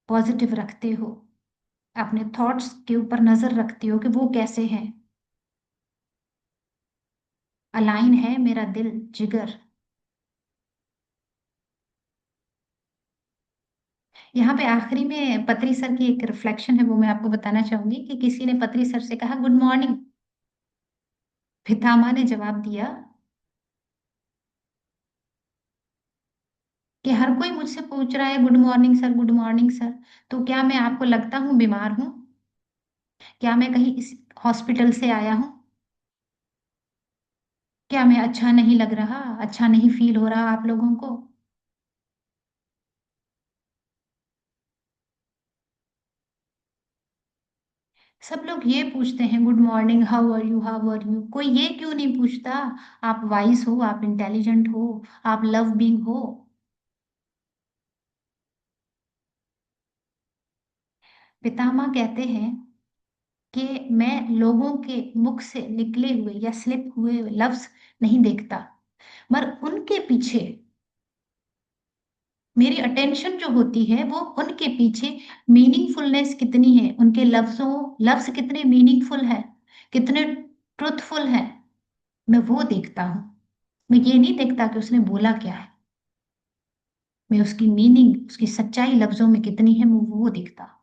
पॉजिटिव रखते हो, अपने थॉट्स के ऊपर नजर रखते हो कि वो कैसे हैं, अलाइन है मेरा दिल जिगर। यहाँ पे आखिरी में पत्री सर की एक रिफ्लेक्शन है, वो मैं आपको बताना चाहूंगी कि किसी ने पत्री सर से कहा गुड मॉर्निंग। पितामह ने जवाब दिया कि हर कोई मुझसे पूछ रहा है good morning sir, good morning sir, तो क्या मैं आपको लगता हूँ बीमार हूँ? क्या मैं कहीं इस हॉस्पिटल से आया हूँ? क्या मैं अच्छा नहीं लग रहा, अच्छा नहीं फील हो रहा आप लोगों को? सब लोग ये पूछते हैं good morning, how are you, how are you, कोई ये क्यों नहीं पूछता आप वाइस हो, आप इंटेलिजेंट हो, आप लव बीइंग हो? पितामह कहते हैं कि मैं लोगों के मुख से निकले हुए या स्लिप हुए लफ्ज नहीं देखता, मगर उनके पीछे मेरी अटेंशन जो होती है वो उनके पीछे मीनिंगफुलनेस कितनी है, उनके लफ्जों, लफ्ज कितने मीनिंगफुल है, कितने ट्रुथफुल है, मैं वो देखता हूँ। मैं ये नहीं देखता कि उसने बोला क्या है, मैं उसकी मीनिंग, उसकी सच्चाई लफ्जों में कितनी है, मैं वो देखता हूँ।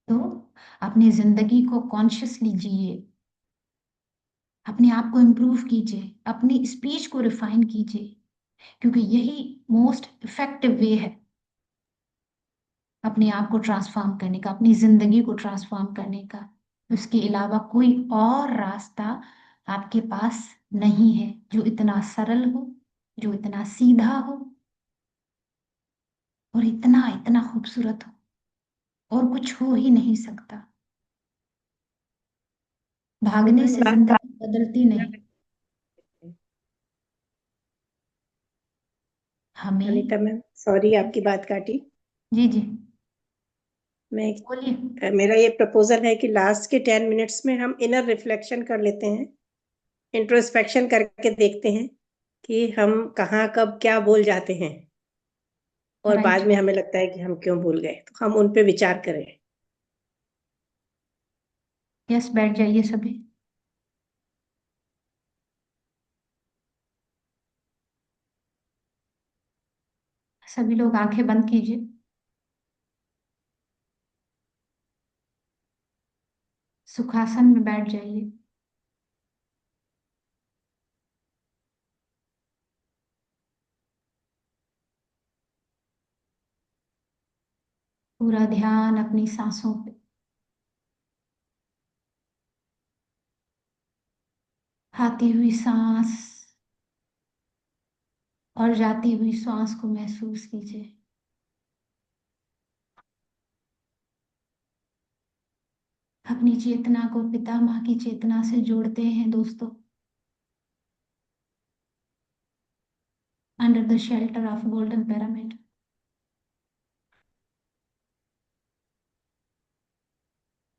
तो अपनी जिंदगी को कॉन्शियसली जिए, अपने आप को इम्प्रूव कीजिए, अपनी स्पीच को रिफाइन कीजिए, क्योंकि यही मोस्ट इफेक्टिव वे है अपने आप को ट्रांसफॉर्म करने का, अपनी जिंदगी को ट्रांसफॉर्म करने का। उसके अलावा कोई और रास्ता आपके पास नहीं है जो इतना सरल हो, जो इतना सीधा हो और इतना इतना खूबसूरत हो, और कुछ हो ही नहीं सकता। तो भागने मैम से लास्ट जिंदगी बदलती नहीं। हमें। अनीता मैम, सॉरी आपकी बात काटी। जी जी, मैं बोलिए। मेरा ये प्रपोजल है कि लास्ट के 10 मिनट्स में हम इनर रिफ्लेक्शन कर लेते हैं, इंट्रोस्पेक्शन करके देखते हैं कि हम कहाँ कब क्या बोल जाते हैं, और राइट। बाद में हमें लगता है कि हम क्यों भूल गए, तो हम उन पे विचार करें। यस, बैठ जाइए सभी। सभी लोग आंखें बंद कीजिए। सुखासन में बैठ जाइए। पूरा ध्यान अपनी सांसों पे, आती हुई सांस और जाती हुई सांस को महसूस कीजिए। अपनी चेतना को पितामह की चेतना से जोड़ते हैं दोस्तों, under the shelter of golden pyramid.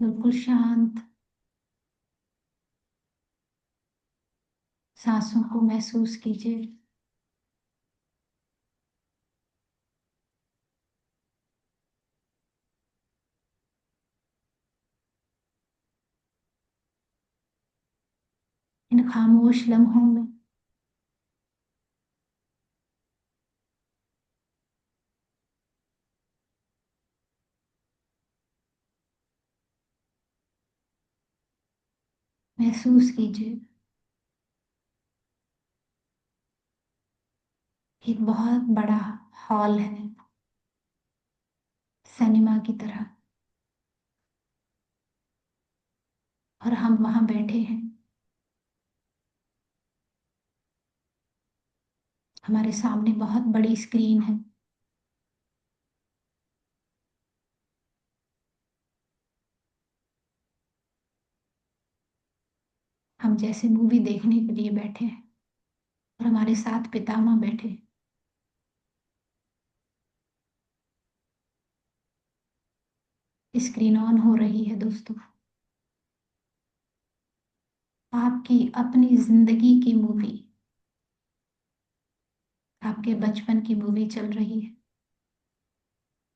बिल्कुल शांत सांसों को महसूस कीजिए। इन खामोश लम्हों में महसूस कीजिए, एक बहुत बड़ा हॉल है, सिनेमा की तरह। और हम वहां बैठे हैं। हमारे सामने बहुत बड़ी स्क्रीन है। हम जैसे मूवी देखने के लिए बैठे हैं और हमारे साथ पितामह बैठे हैं। स्क्रीन ऑन हो रही है दोस्तों। आपकी अपनी जिंदगी की मूवी, आपके बचपन की मूवी चल रही है।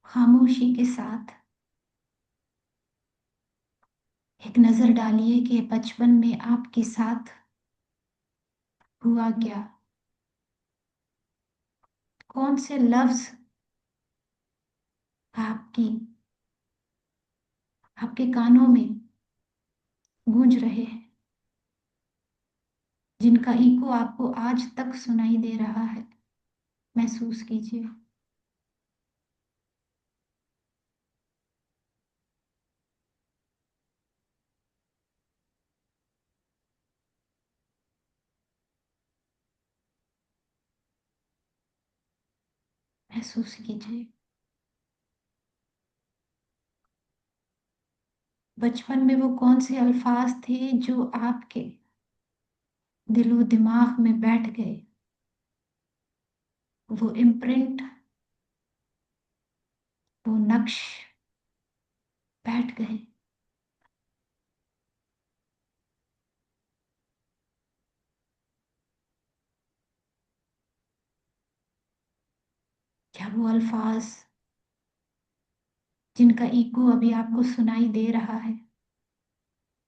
खामोशी के साथ एक नजर डालिए कि बचपन में आपके साथ हुआ क्या। कौन से लफ्ज आपकी आपके कानों में गूंज रहे हैं, जिनका इको आपको आज तक सुनाई दे रहा है। महसूस कीजिए। महसूस कीजिए। बचपन में वो कौन से अल्फाज थे जो आपके दिलो दिमाग में बैठ गए। वो इम्प्रिंट, वो नक्श बैठ गए। क्या वो अल्फाज जिनका इको अभी आपको सुनाई दे रहा है,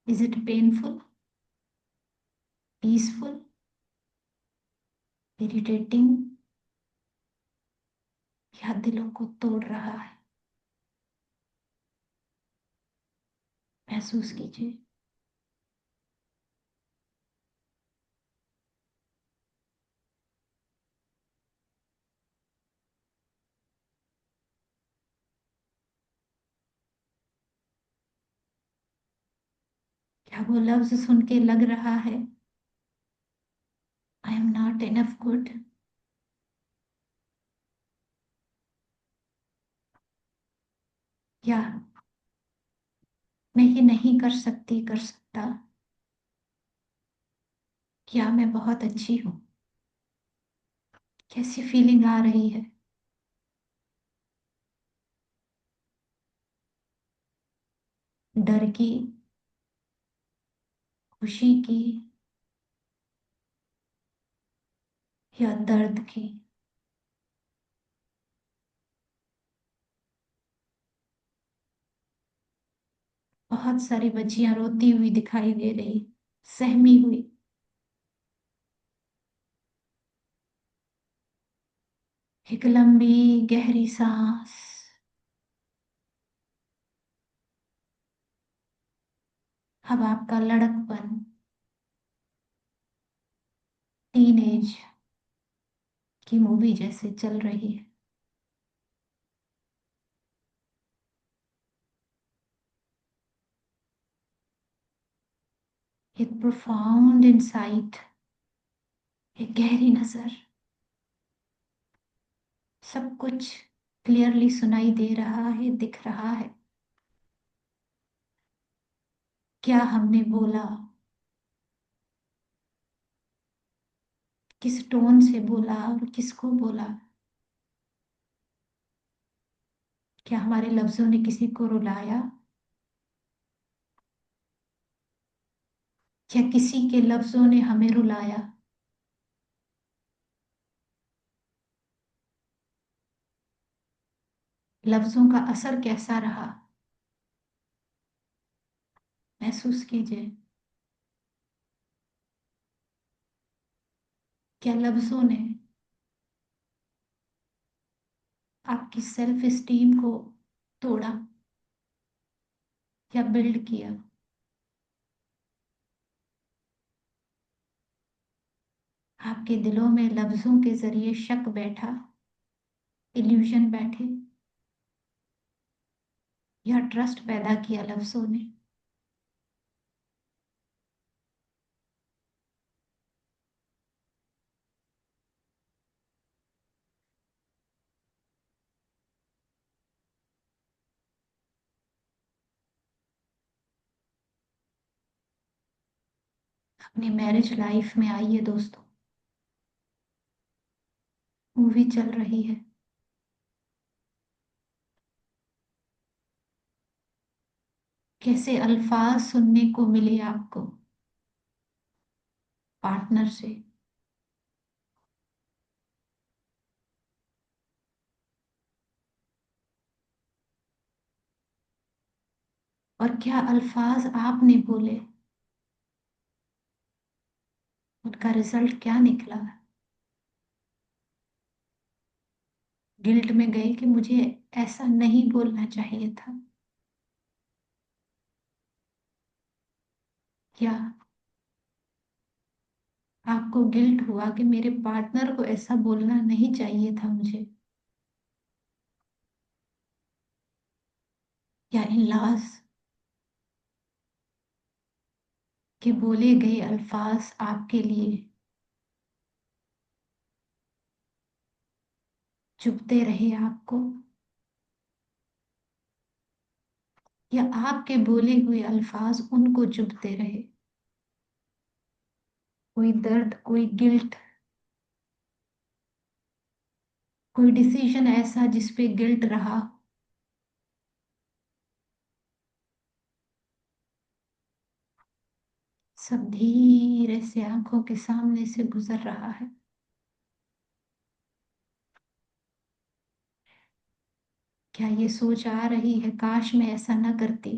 is it painful, peaceful, irritating, या दिलों को तोड़ रहा है। महसूस कीजिए। क्या वो लफ्ज सुन के लग रहा है, I am not enough good. या मैं ये नहीं कर सकती, कर सकता। क्या मैं बहुत अच्छी हूँ। कैसी फीलिंग आ रही है। डर की, खुशी की, या दर्द की। बहुत सारी बच्चियां रोती हुई दिखाई दे रही, सहमी हुई। एक लंबी गहरी सांस। अब आपका लड़कपन, टीनेज की मूवी जैसे चल रही है। एक प्रोफाउंड इंसाइट, एक गहरी नजर। सब कुछ क्लियरली सुनाई दे रहा है, दिख रहा है। क्या हमने बोला, किस टोन से बोला और किसको बोला। क्या हमारे लफ्जों ने किसी को रुलाया, या किसी के लफ्जों ने हमें रुलाया। लफ्जों का असर कैसा रहा। महसूस कीजिए। क्या लफ्जों ने आपकी सेल्फ एस्टीम को तोड़ा या बिल्ड किया। आपके दिलों में लफ्जों के जरिए शक बैठा, इल्यूजन बैठे, या ट्रस्ट पैदा किया लफ्जों ने। अपनी मैरिज लाइफ में आइए दोस्तों, मूवी चल रही है। कैसे अल्फाज सुनने को मिले आपको पार्टनर से, और क्या अल्फाज आपने बोले, उनका रिजल्ट क्या निकला। गिल्ट में गए कि मुझे ऐसा नहीं बोलना चाहिए था, या आपको गिल्ट हुआ कि मेरे पार्टनर को ऐसा बोलना नहीं चाहिए था मुझे, या इन लॉज के बोले गए अल्फाज आपके लिए चुभते रहे आपको, या आपके बोले हुए अल्फाज उनको चुभते रहे। कोई दर्द, कोई गिल्ट, कोई डिसीजन ऐसा जिसपे गिल्ट रहा। सब धीरे से आंखों के सामने से गुजर रहा है। क्या ये सोच आ रही है, काश मैं ऐसा ना करती,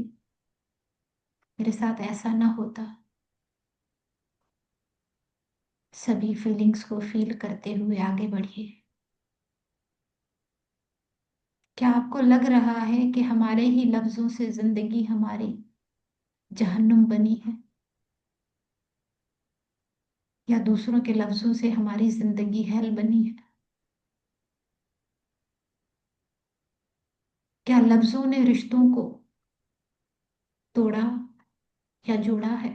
मेरे साथ ऐसा ना होता। सभी फीलिंग्स को फील करते हुए आगे बढ़िए। क्या आपको लग रहा है कि हमारे ही लफ्जों से जिंदगी हमारी जहन्नुम बनी है, या दूसरों के लफ्जों से हमारी जिंदगी हेल बनी है। क्या लफ्जों ने रिश्तों को तोड़ा या जोड़ा है।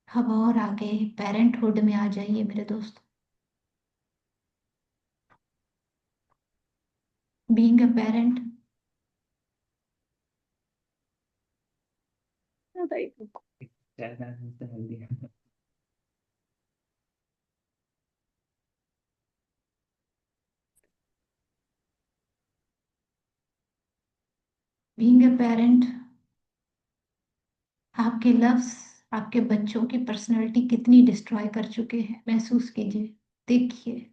अब और आगे पेरेंटहुड में आ जाइए मेरे दोस्त। Being a parent, being a parent, आपके लफ्ज आपके बच्चों की पर्सनैलिटी कितनी डिस्ट्रॉय कर चुके हैं, महसूस कीजिए, देखिए।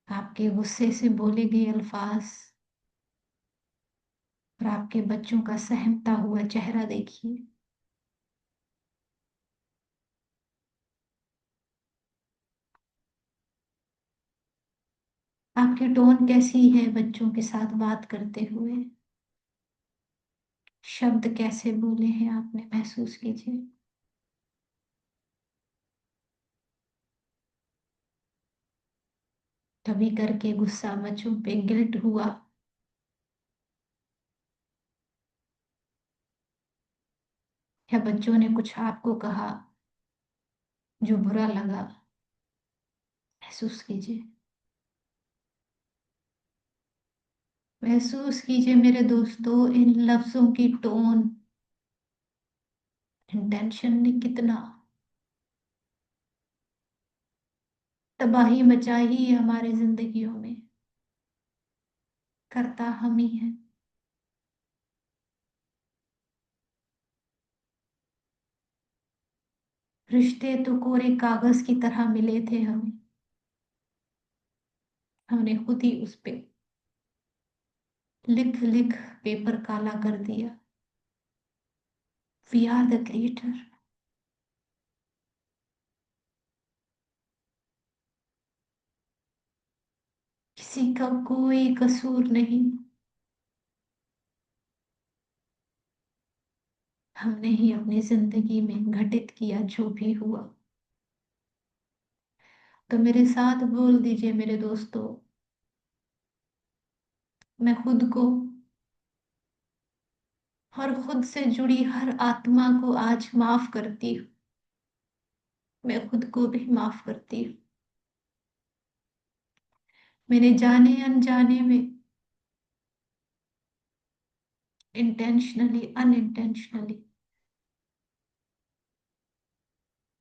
आपके गुस्से से बोले गए अल्फाज और आपके बच्चों का सहमता हुआ चेहरा देखिए। आपकी टोन कैसी है बच्चों के साथ बात करते हुए, शब्द कैसे बोले हैं आपने, महसूस कीजिए। कभी करके गुस्सा बच्चों पे गिल्ट हुआ, या बच्चों ने कुछ आपको कहा जो बुरा लगा, महसूस कीजिए। महसूस कीजिए मेरे दोस्तों, इन लफ्जों की टोन, इंटेंशन ने कितना तबाही मचाई है हमारे जिंदगियों में। करता हम ही है। रिश्ते तो कोरे कागज की तरह मिले थे हमें, हमने खुद ही उस पे लिख लिख पेपर काला कर दिया। We are the creator. किसी का कोई कसूर नहीं, हमने ही अपनी जिंदगी में घटित किया जो भी हुआ। तो मेरे साथ बोल दीजिए मेरे दोस्तों, मैं खुद को और खुद से जुड़ी हर आत्मा को आज माफ करती हूँ। मैं खुद को भी माफ करती हूँ। मैंने जाने अनजाने में, इंटेंशनली अनइंटेंशनली,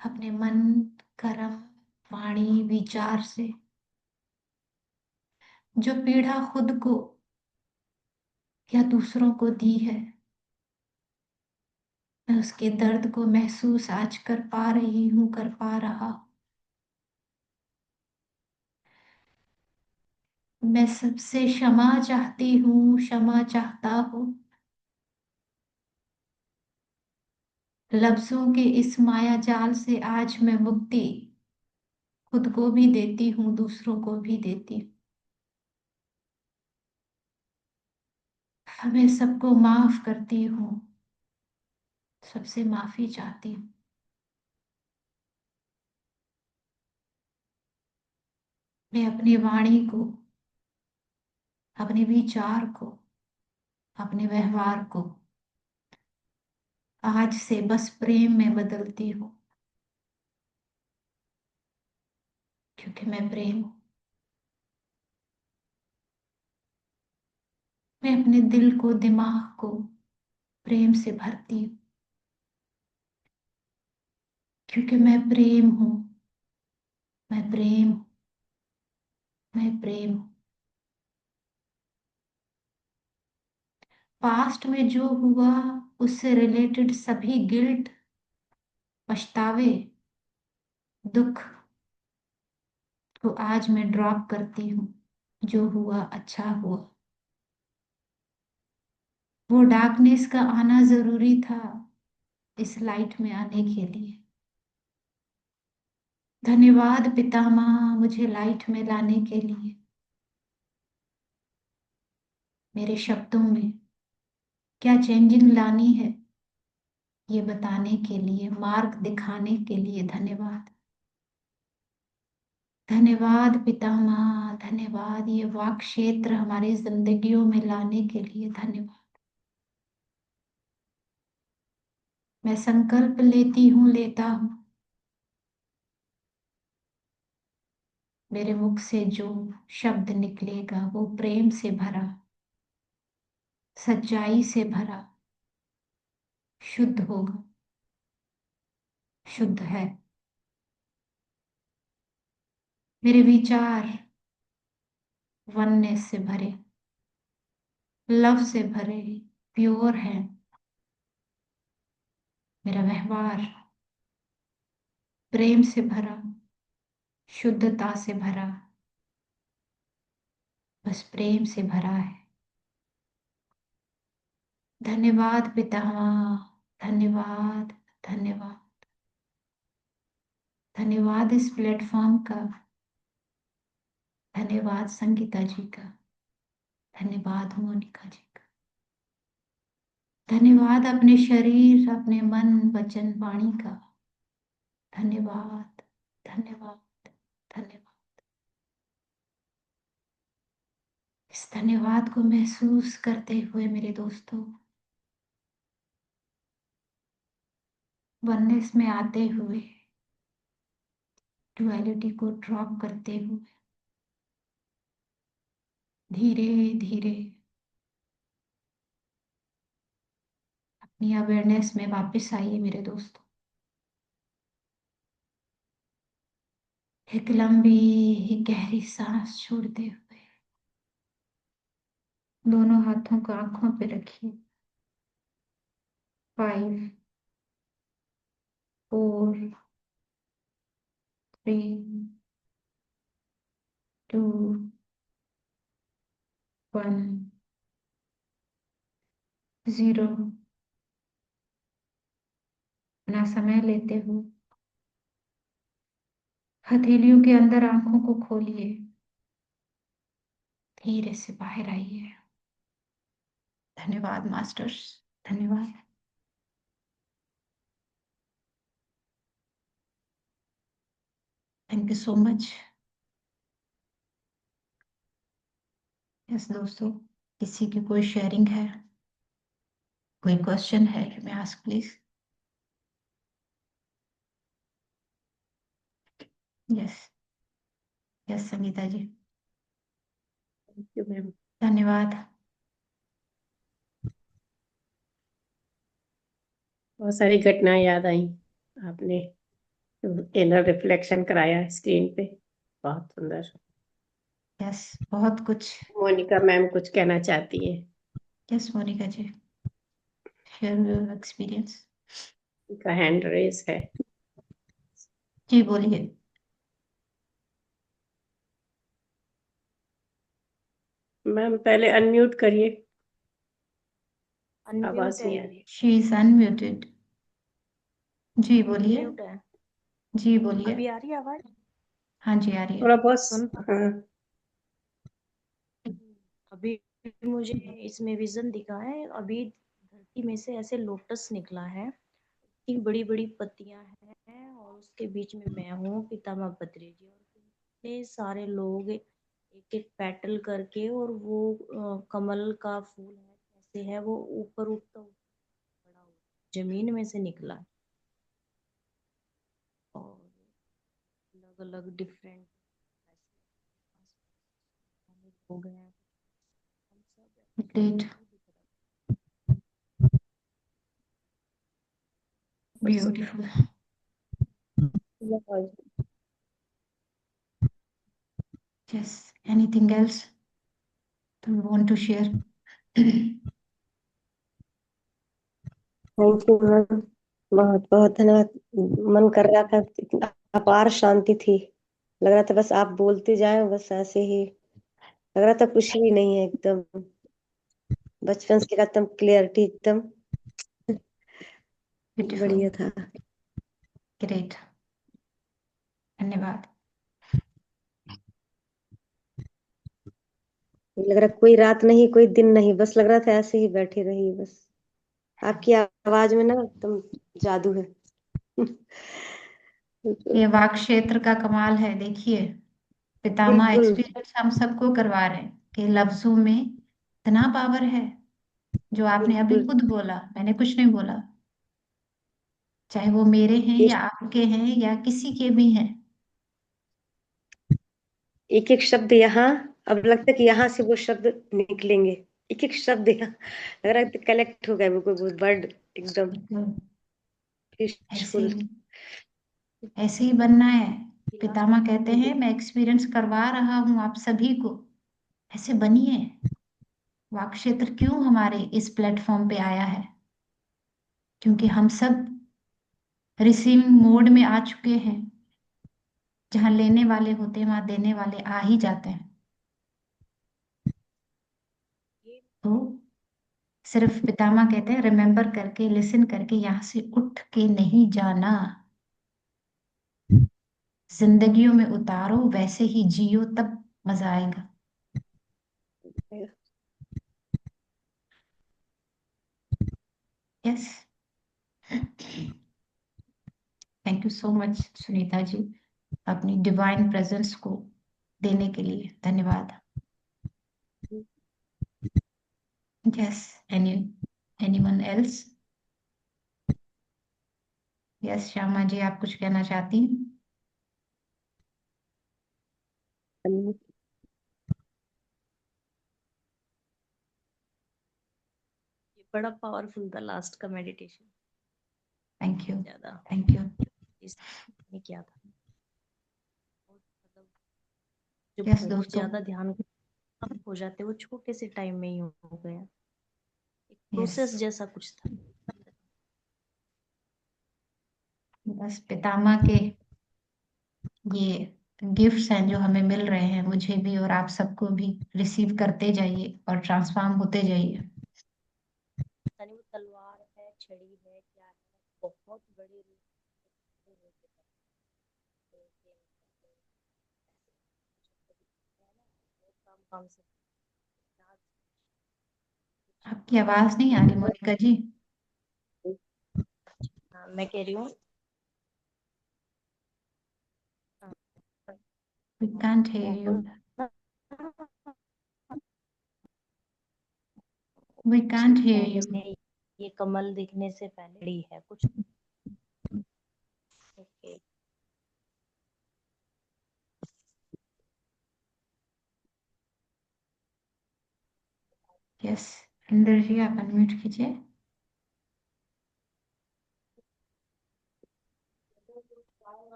अपने मन, कर्म, वाणी, विचार से जो पीड़ा खुद को या दूसरों को दी है, मैं उसके दर्द को महसूस आज कर पा रही हूँ, कर पा रहा हूँ। मैं सबसे क्षमा चाहती हूँ, क्षमा चाहता हूँ। लफ्जों के इस माया जाल से आज मैं मुक्ति खुद को भी देती हूँ, दूसरों को भी देती हूँ। मैं सबको माफ करती हूँ, सबसे माफी चाहती हूँ। मैं अपनी वाणी को, अपने विचार को, अपने व्यवहार को आज से बस प्रेम में बदलती हूँ, क्योंकि मैं प्रेम हूँ। मैं अपने दिल को, दिमाग को प्रेम से भरती हूँ, क्योंकि मैं प्रेम हूँ। मैं प्रेम हूँ। मैं प्रेम हूँ। पास्ट में जो हुआ, उससे रिलेटेड सभी गिल्ट, पछतावे, दुख को आज मैं ड्रॉप करती हूँ। जो हुआ अच्छा हुआ। वो डार्कनेस का आना जरूरी था इस लाइट में आने के लिए। धन्यवाद पितामह, मुझे लाइट में लाने के लिए, मेरे शब्दों में क्या चेंजिंग लानी है ये बताने के लिए, मार्ग दिखाने के लिए। धन्यवाद। धन्यवाद पितामह, धन्यवाद ये वाक क्षेत्र हमारी जिंदगियों में लाने के लिए। धन्यवाद। मैं संकल्प लेती हूँ, लेता हूँ, मेरे मुख से जो शब्द निकलेगा वो प्रेम से भरा, सच्चाई से भरा, शुद्ध होगा, शुद्ध है। मेरे विचार वननेस से भरे, लव से भरे, प्योर है। मेरा व्यवहार प्रेम से भरा, शुद्धता से भरा, बस प्रेम से भरा है। धन्यवाद पितामह, धन्यवाद, धन्यवाद। धन्यवाद इस प्लेटफॉर्म का, धन्यवाद संगीता जी का, धन्यवाद मोनिका जी का। धन्यवाद अपने शरीर, अपने मन, वचन, वाणी का। धन्यवाद, धन्यवाद, धन्यवाद। इस धन्यवाद को महसूस करते हुए मेरे दोस्तों, वननेस में आते हुए, डुअलिटी को ड्रॉप करते हुए, धीरे धीरे अपनी अवेयरनेस में वापस आइए मेरे दोस्तों। एक लंबी गहरी सांस छोड़ते हुए दोनों हाथों को आंखों पे रखिए। 5, 4, 3, 2, 1, 0। अपना समय लेते हुए हथेलियों के अंदर आंखों को खोलिए, धीरे से बाहर आइए। धन्यवाद मास्टर्स, धन्यवाद। Thank you so much. Yes दोस्तों, किसी की कोई शेयरिंग है, कोई क्वेश्चन है, you may ask please. Yes, yes Sangeeta ji. Thank you ma'am. धन्यवाद। बहुत सारी घटनाएं याद आई, आपने इनर रिफ्लेक्शन कराया स्क्रीन पे, बहुत सुंदर। यस, बहुत कुछ। मोनिका मैम कुछ कहना चाहती है। Yes Monika ji, share your experience. उनका हैंड रेस है। जी बोलिए। मैम पहले अनम्यूट करिए, अनम्यूट आवाज है। नहीं आ रही। She is unmuted. जी बोलिए। म्यूट है। जी बोलिए। अभी आ रही है आवाज? हाँ जी आ रही है। थोड़ा बहुत। सुन पा हाँ। अभी मुझे इसमें विजन दिखा है। अभी धरती में से ऐसे लोटस निकला है, इतनी बड़ी बड़ी पत्तियां हैं, और उसके बीच में मैं हूँ, पितामह बद्री जी, और इतने सारे लोग एक एक पेटल करके, और वो कमल का फूल है, कैसे है वो ऊपर उठता खड़ा हुआ जमीन में से निकला है। और अलग अलग डिफरेंट हो गए हैं, हम सब ग्रेट। नहीं दिख रहा। Beautiful. Yes, anything else you want to share? Thank you ma'am, बहुत बहुत धन्यवाद। मन कर रहा था, इतना अपार शांति थी, लग रहा था बस आप बोलते जाएं, बस ऐसे ही लग रहा था, कुछ भी नहीं है, एकदम बचपन से एकदम क्लियरिटी, एकदम ब्यूटीफुल। बढ़िया था। ग्रेट। धन्यवाद। लग रहा कोई रात नहीं कोई दिन नहीं, बस लग रहा था ऐसे ही बैठी रही बस। आपकी आवाज में ना एकदम जादू है। ये वाक क्षेत्र का कमाल है, देखिए पितामह बिल्कुल एक्सपीरियंस हम सबको करवा रहे हैं कि लफ्जों में इतना पावर है। जो आपने अभी बिल्कुल। खुद बोला, मैंने कुछ नहीं बोला। चाहे वो मेरे हैं या आपके हैं या किसी के भी हैं। एक एक शब्द यहाँ, अब लगता है कि यहाँ से वो शब्द निकलेंगे, एक एक शब्द यहाँ लग रहा है कलेक्ट हो गए, वो कोई वर्ड एकदम ऐसे पीसफुल। ही, ऐसे ही बनना है। लास्ट पितामह कहते हैं मैं एक्सपीरियंस करवा रहा हूं आप सभी को, ऐसे बनिए। वाक क्षेत्र क्यों हमारे इस प्लेटफॉर्म पे आया है? क्योंकि हम सब रिसीविंग मोड में आ चुके हैं। जहां लेने वाले होते हैं वहां देने वाले आ ही जाते हैं। ये तो सिर्फ पितामह कहते हैं रिमेम्बर करके, लिसन करके यहाँ से उठ के नहीं जाना। जिंदगियों में उतारो, वैसे ही जियो, तब मजा आएगा। Yes. Thank you so much Sunita ji, अपनी डिवाइन प्रेजेंस को देने के लिए धन्यवाद। Yes, any anyone else? Yes Shyama ji, आप कुछ कहना चाहती हैं? बड़ा पावरफुल था लास्ट का मेडिटेशन, थैंक यू। ज्यादा थैंक यू। इसने किया था। और मतलब जो यस बहुत दोस्तों। ज्यादा ध्यान अब हो जाते वो छोटे से टाइम में ही हो गया। एक यस, प्रोसेस जैसा कुछ था। बस पितामह के ये गिफ्ट्स हैं जो हमें मिल रहे हैं, मुझे भी और आप सबको भी। रिसीव करते जाइए और ट्रांसफॉर्म होते जाइए। पता नहीं वो तलवार है, छड़ी है, क्या है, बहुत बड़ी रूप में होते हैं। तो है ना, वो काम काम से याद कुछ। आपकी आवाज नहीं आ रही मोनिका जी। हाँ, मैं कह रही हूँ। हाँ, we can't hear you. We can't hear you. जैसे ये कमल दिखने से पहले ही है कुछ। ओके। यस, इंदर जी आप अनम्यूट कीजिए।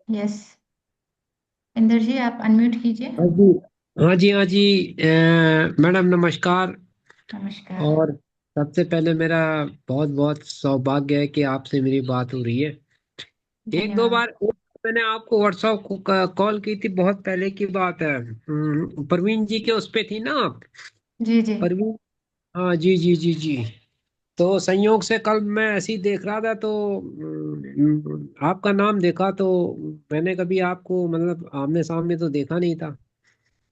यस, इंदर जी आप अनम्यूट कीजिए। हाँ जी, हाँ जी, हाँ जी। मैडम नमस्कार। नमस्कार। और सबसे पहले मेरा बहुत बहुत सौभाग्य है कि आपसे मेरी बात हो रही है। एक दो धन्यवाद। बार मैंने आपको व्हाट्सएप को कॉल की थी, बहुत पहले की बात है। प्रवीण जी के उस पे थी ना आप? जी जी। प्रवीण, हाँ जी जी जी जी। तो संयोग से कल मैं ऐसे ही देख रहा था, तो आपका नाम देखा, तो मैंने कभी आपको मतलब आमने सामने तो देखा नहीं था।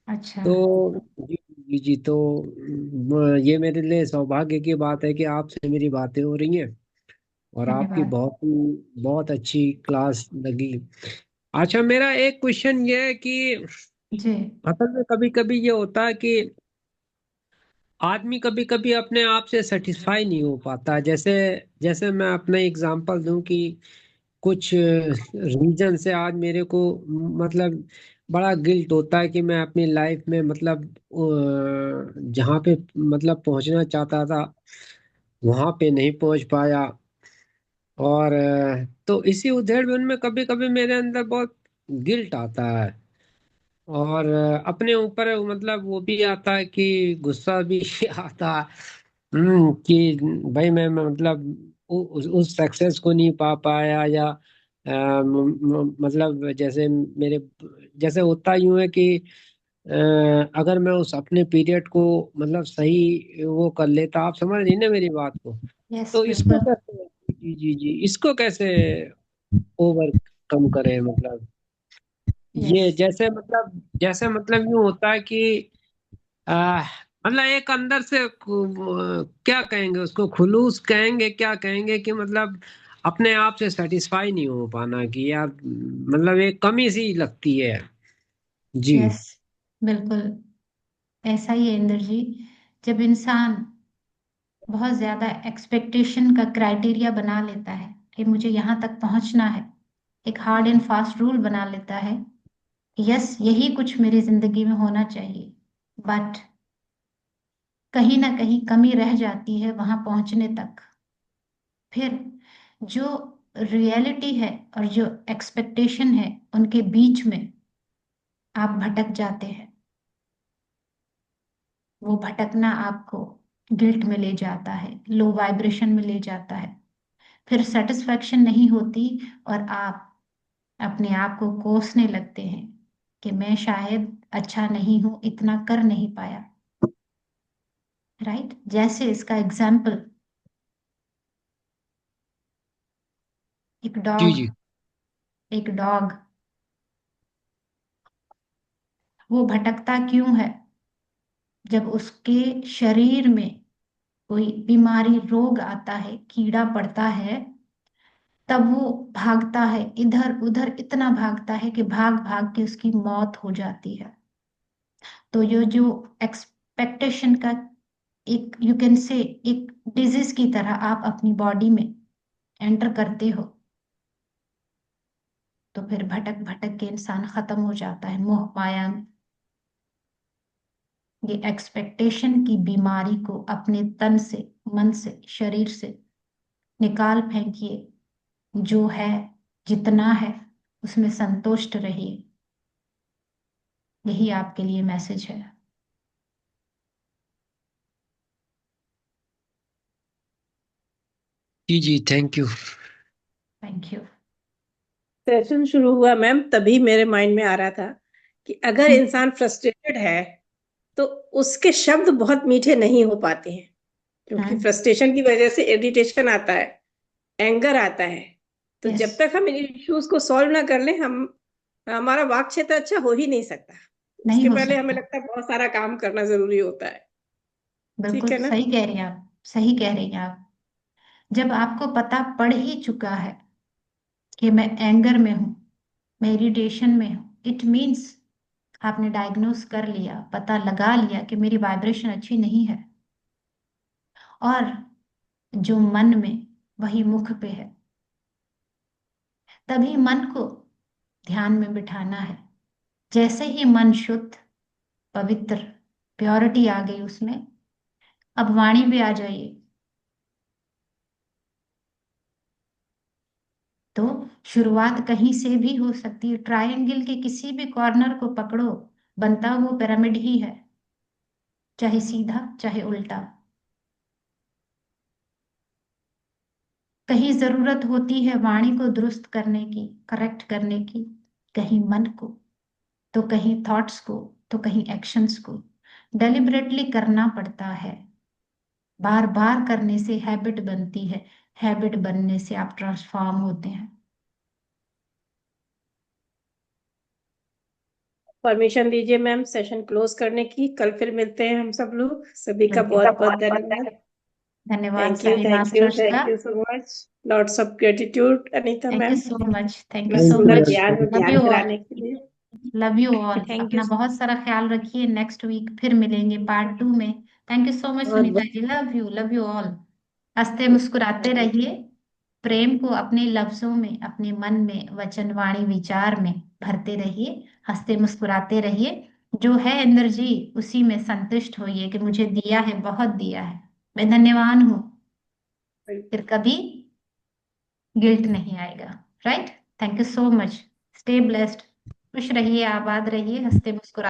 अच्छा। तो जी जी जी, तो ये मेरे लिए सौभाग्य की बात है कि आपसे मेरी बातें हो रही हैं। और आपकी धन्यवाद। बहुत अच्छी क्लास लगी। अच्छा, मेरा एक क्वेश्चन ये है कि जी। असल में कभी कभी ये होता है कि आदमी कभी कभी अपने आप से सेटिस्फाई नहीं हो पाता। जैसे जैसे मैं अपना एग्जांपल दूं कि कुछ रीजन से आज मेरे को मतलब बड़ा गिल्ट होता है कि मैं अपनी लाइफ में मतलब जहाँ पे मतलब पहुंचना चाहता था वहां पे नहीं पहुंच पाया। और तो इसी उधेड़ में कभी कभी मेरे अंदर बहुत गिल्ट आता है। और अपने ऊपर मतलब वो भी आता है कि गुस्सा भी आता है। कि भाई मैं मतलब उस सक्सेस को नहीं पा पाया, या मतलब जैसे मेरे जैसे होता यूं है कि अगर मैं उस अपने पीरियड को मतलब सही वो कर लेता। आप समझ रही ना मेरी बात को? यस तो इसको बिल्कुल। कैसे, जी जी जी, इसको कैसे ओवरकम करें मतलब? यस। ये जैसे मतलब यूं होता है कि आ, मतलब एक अंदर से क्या कहेंगे उसको, खुलूस कहेंगे, क्या कहेंगे कि मतलब अपने आप से सेटिस्फाई नहीं हो पाना कि यार मतलब एक कमी सी लगती है। जी यस बिल्कुल, ऐसा ही है इंदर जी। जब इंसान बहुत ज्यादा एक्सपेक्टेशन का क्राइटेरिया बना लेता है कि मुझे यहाँ तक पहुंचना है, एक हार्ड एंड फास्ट रूल बना लेता है, यस यही कुछ मेरी जिंदगी में होना चाहिए, बट कहीं ना कहीं कमी रह जाती है वहां पहुंचने तक। फिर जो रियलिटी है और जो एक्सपेक्टेशन है उनके बीच में आप भटक जाते हैं। वो भटकना आपको गिल्ट में ले जाता है, लो वाइब्रेशन में ले जाता है। फिर सेटिस्फैक्शन नहीं होती और आप अपने आप को कोसने लगते हैं कि मैं शायद अच्छा नहीं हूं, इतना कर नहीं पाया। राइट, जैसे इसका एग्जाम्पल, एक जी डॉग, जी एक डॉग वो भटकता क्यों है? जब उसके शरीर में कोई बीमारी, रोग आता है, कीड़ा पड़ता है, तब वो भागता है इधर उधर, इतना भागता है कि भाग भाग के उसकी मौत हो जाती है। तो ये जो एक्सपेक्टेशन का एक, यू कैन से, एक डिजीज की तरह आप अपनी बॉडी में एंटर करते हो, तो फिर भटक भटक के इंसान खत्म हो जाता है मोह माया में। ये एक्सपेक्टेशन की बीमारी को अपने तन से, मन से, शरीर से निकाल फेंकिए। जो है, जितना है, उसमें संतुष्ट रहिए। यही आपके लिए मैसेज है। जी जी, thank you. Thank you. Session शुरू हुआ मैम, तभी मेरे माइंड में आ रहा था कि अगर इंसान फ्रस्ट्रेटेड है तो उसके शब्द बहुत मीठे नहीं हो पाते हैं, क्योंकि हाँ। फ्रस्ट्रेशन की वजह से इरिटेशन आता है, एंगर आता है। तो यस। जब तक हम इन इश्यूज को सॉल्व ना कर लें, हम हमारा वाक क्षेत्र अच्छा हो ही नहीं सकता। नहीं उसके हो पहले हमें सकता। लगता है बहुत सारा काम करना जरूरी होता है। ठीक बिल्कुल है ना? सही कह रही हैं आप, सही कह रही हैं आप। जब आपको पता पड़ ही चुका है कि मैं एंगर में हूँ, मैं इरिटेशन में हूँ, इट मीन्स आपने डायग्नोस कर लिया, पता लगा लिया कि मेरी वाइब्रेशन अच्छी नहीं है। और जो मन में वही मुख पे है। तभी मन को ध्यान में बिठाना है। जैसे ही मन शुद्ध, पवित्र, प्योरिटी आ गई उसमें, अब वाणी पे आ जाइए। तो शुरुआत कहीं से भी हो सकती है, ट्रायंगल के किसी भी कॉर्नर को पकड़ो, बनता वो पिरामिड ही है, चाहे सीधा चाहे उल्टा। कहीं जरूरत होती है वाणी को दुरुस्त करने की, करेक्ट करने की, कहीं मन को, तो कहीं थॉट्स को, तो कहीं एक्शंस को। डेलिबरेटली करना पड़ता है, बार बार करने से हैबिट बनती है, हैबिट बनने से आप ट्रांसफॉर्म होते हैं। परमिशन दीजिए मैम सेशन क्लोज करने की। कल फिर मिलते हैं हम सब लोग। सभी का बिल्कुल। बहुत बहुत धन्यवाद। धन्यवाद थैंक यू, सभी थैंक यू, मास्टर्स का। Thank you so much. Lots of gratitude Anita thank you ma'am, so much, thank you इतना सो थैंक सुंदर यू मच। ज्ञान लव ज्ञान यू ऑल, कराने के लिए। Love you all. Thank you. अपना बहुत सारा ख्याल रखिए, नेक्स्ट वीक फिर मिलेंगे पार्ट 2 में। थैंक यू सो मच बहुत सुनीता बहुत जी, लव यू ऑल। हंसते मुस्कुराते रहिए, प्रेम को अपने लफ्जों में, अपने मन में, वचन वाणी विचार में भरते रहिए। हंसते मुस्कुराते रहिए, जो है एनर्जी उसी में संतुष्ट होइए कि मुझे दिया है, बहुत दिया है, मैं धन्यवान हूँ। फिर कभी गिल्ट नहीं आएगा। Right. Thank you so much. Stay blessed, खुश रहिए, आबाद रहिए, हंसते मुस्कुराते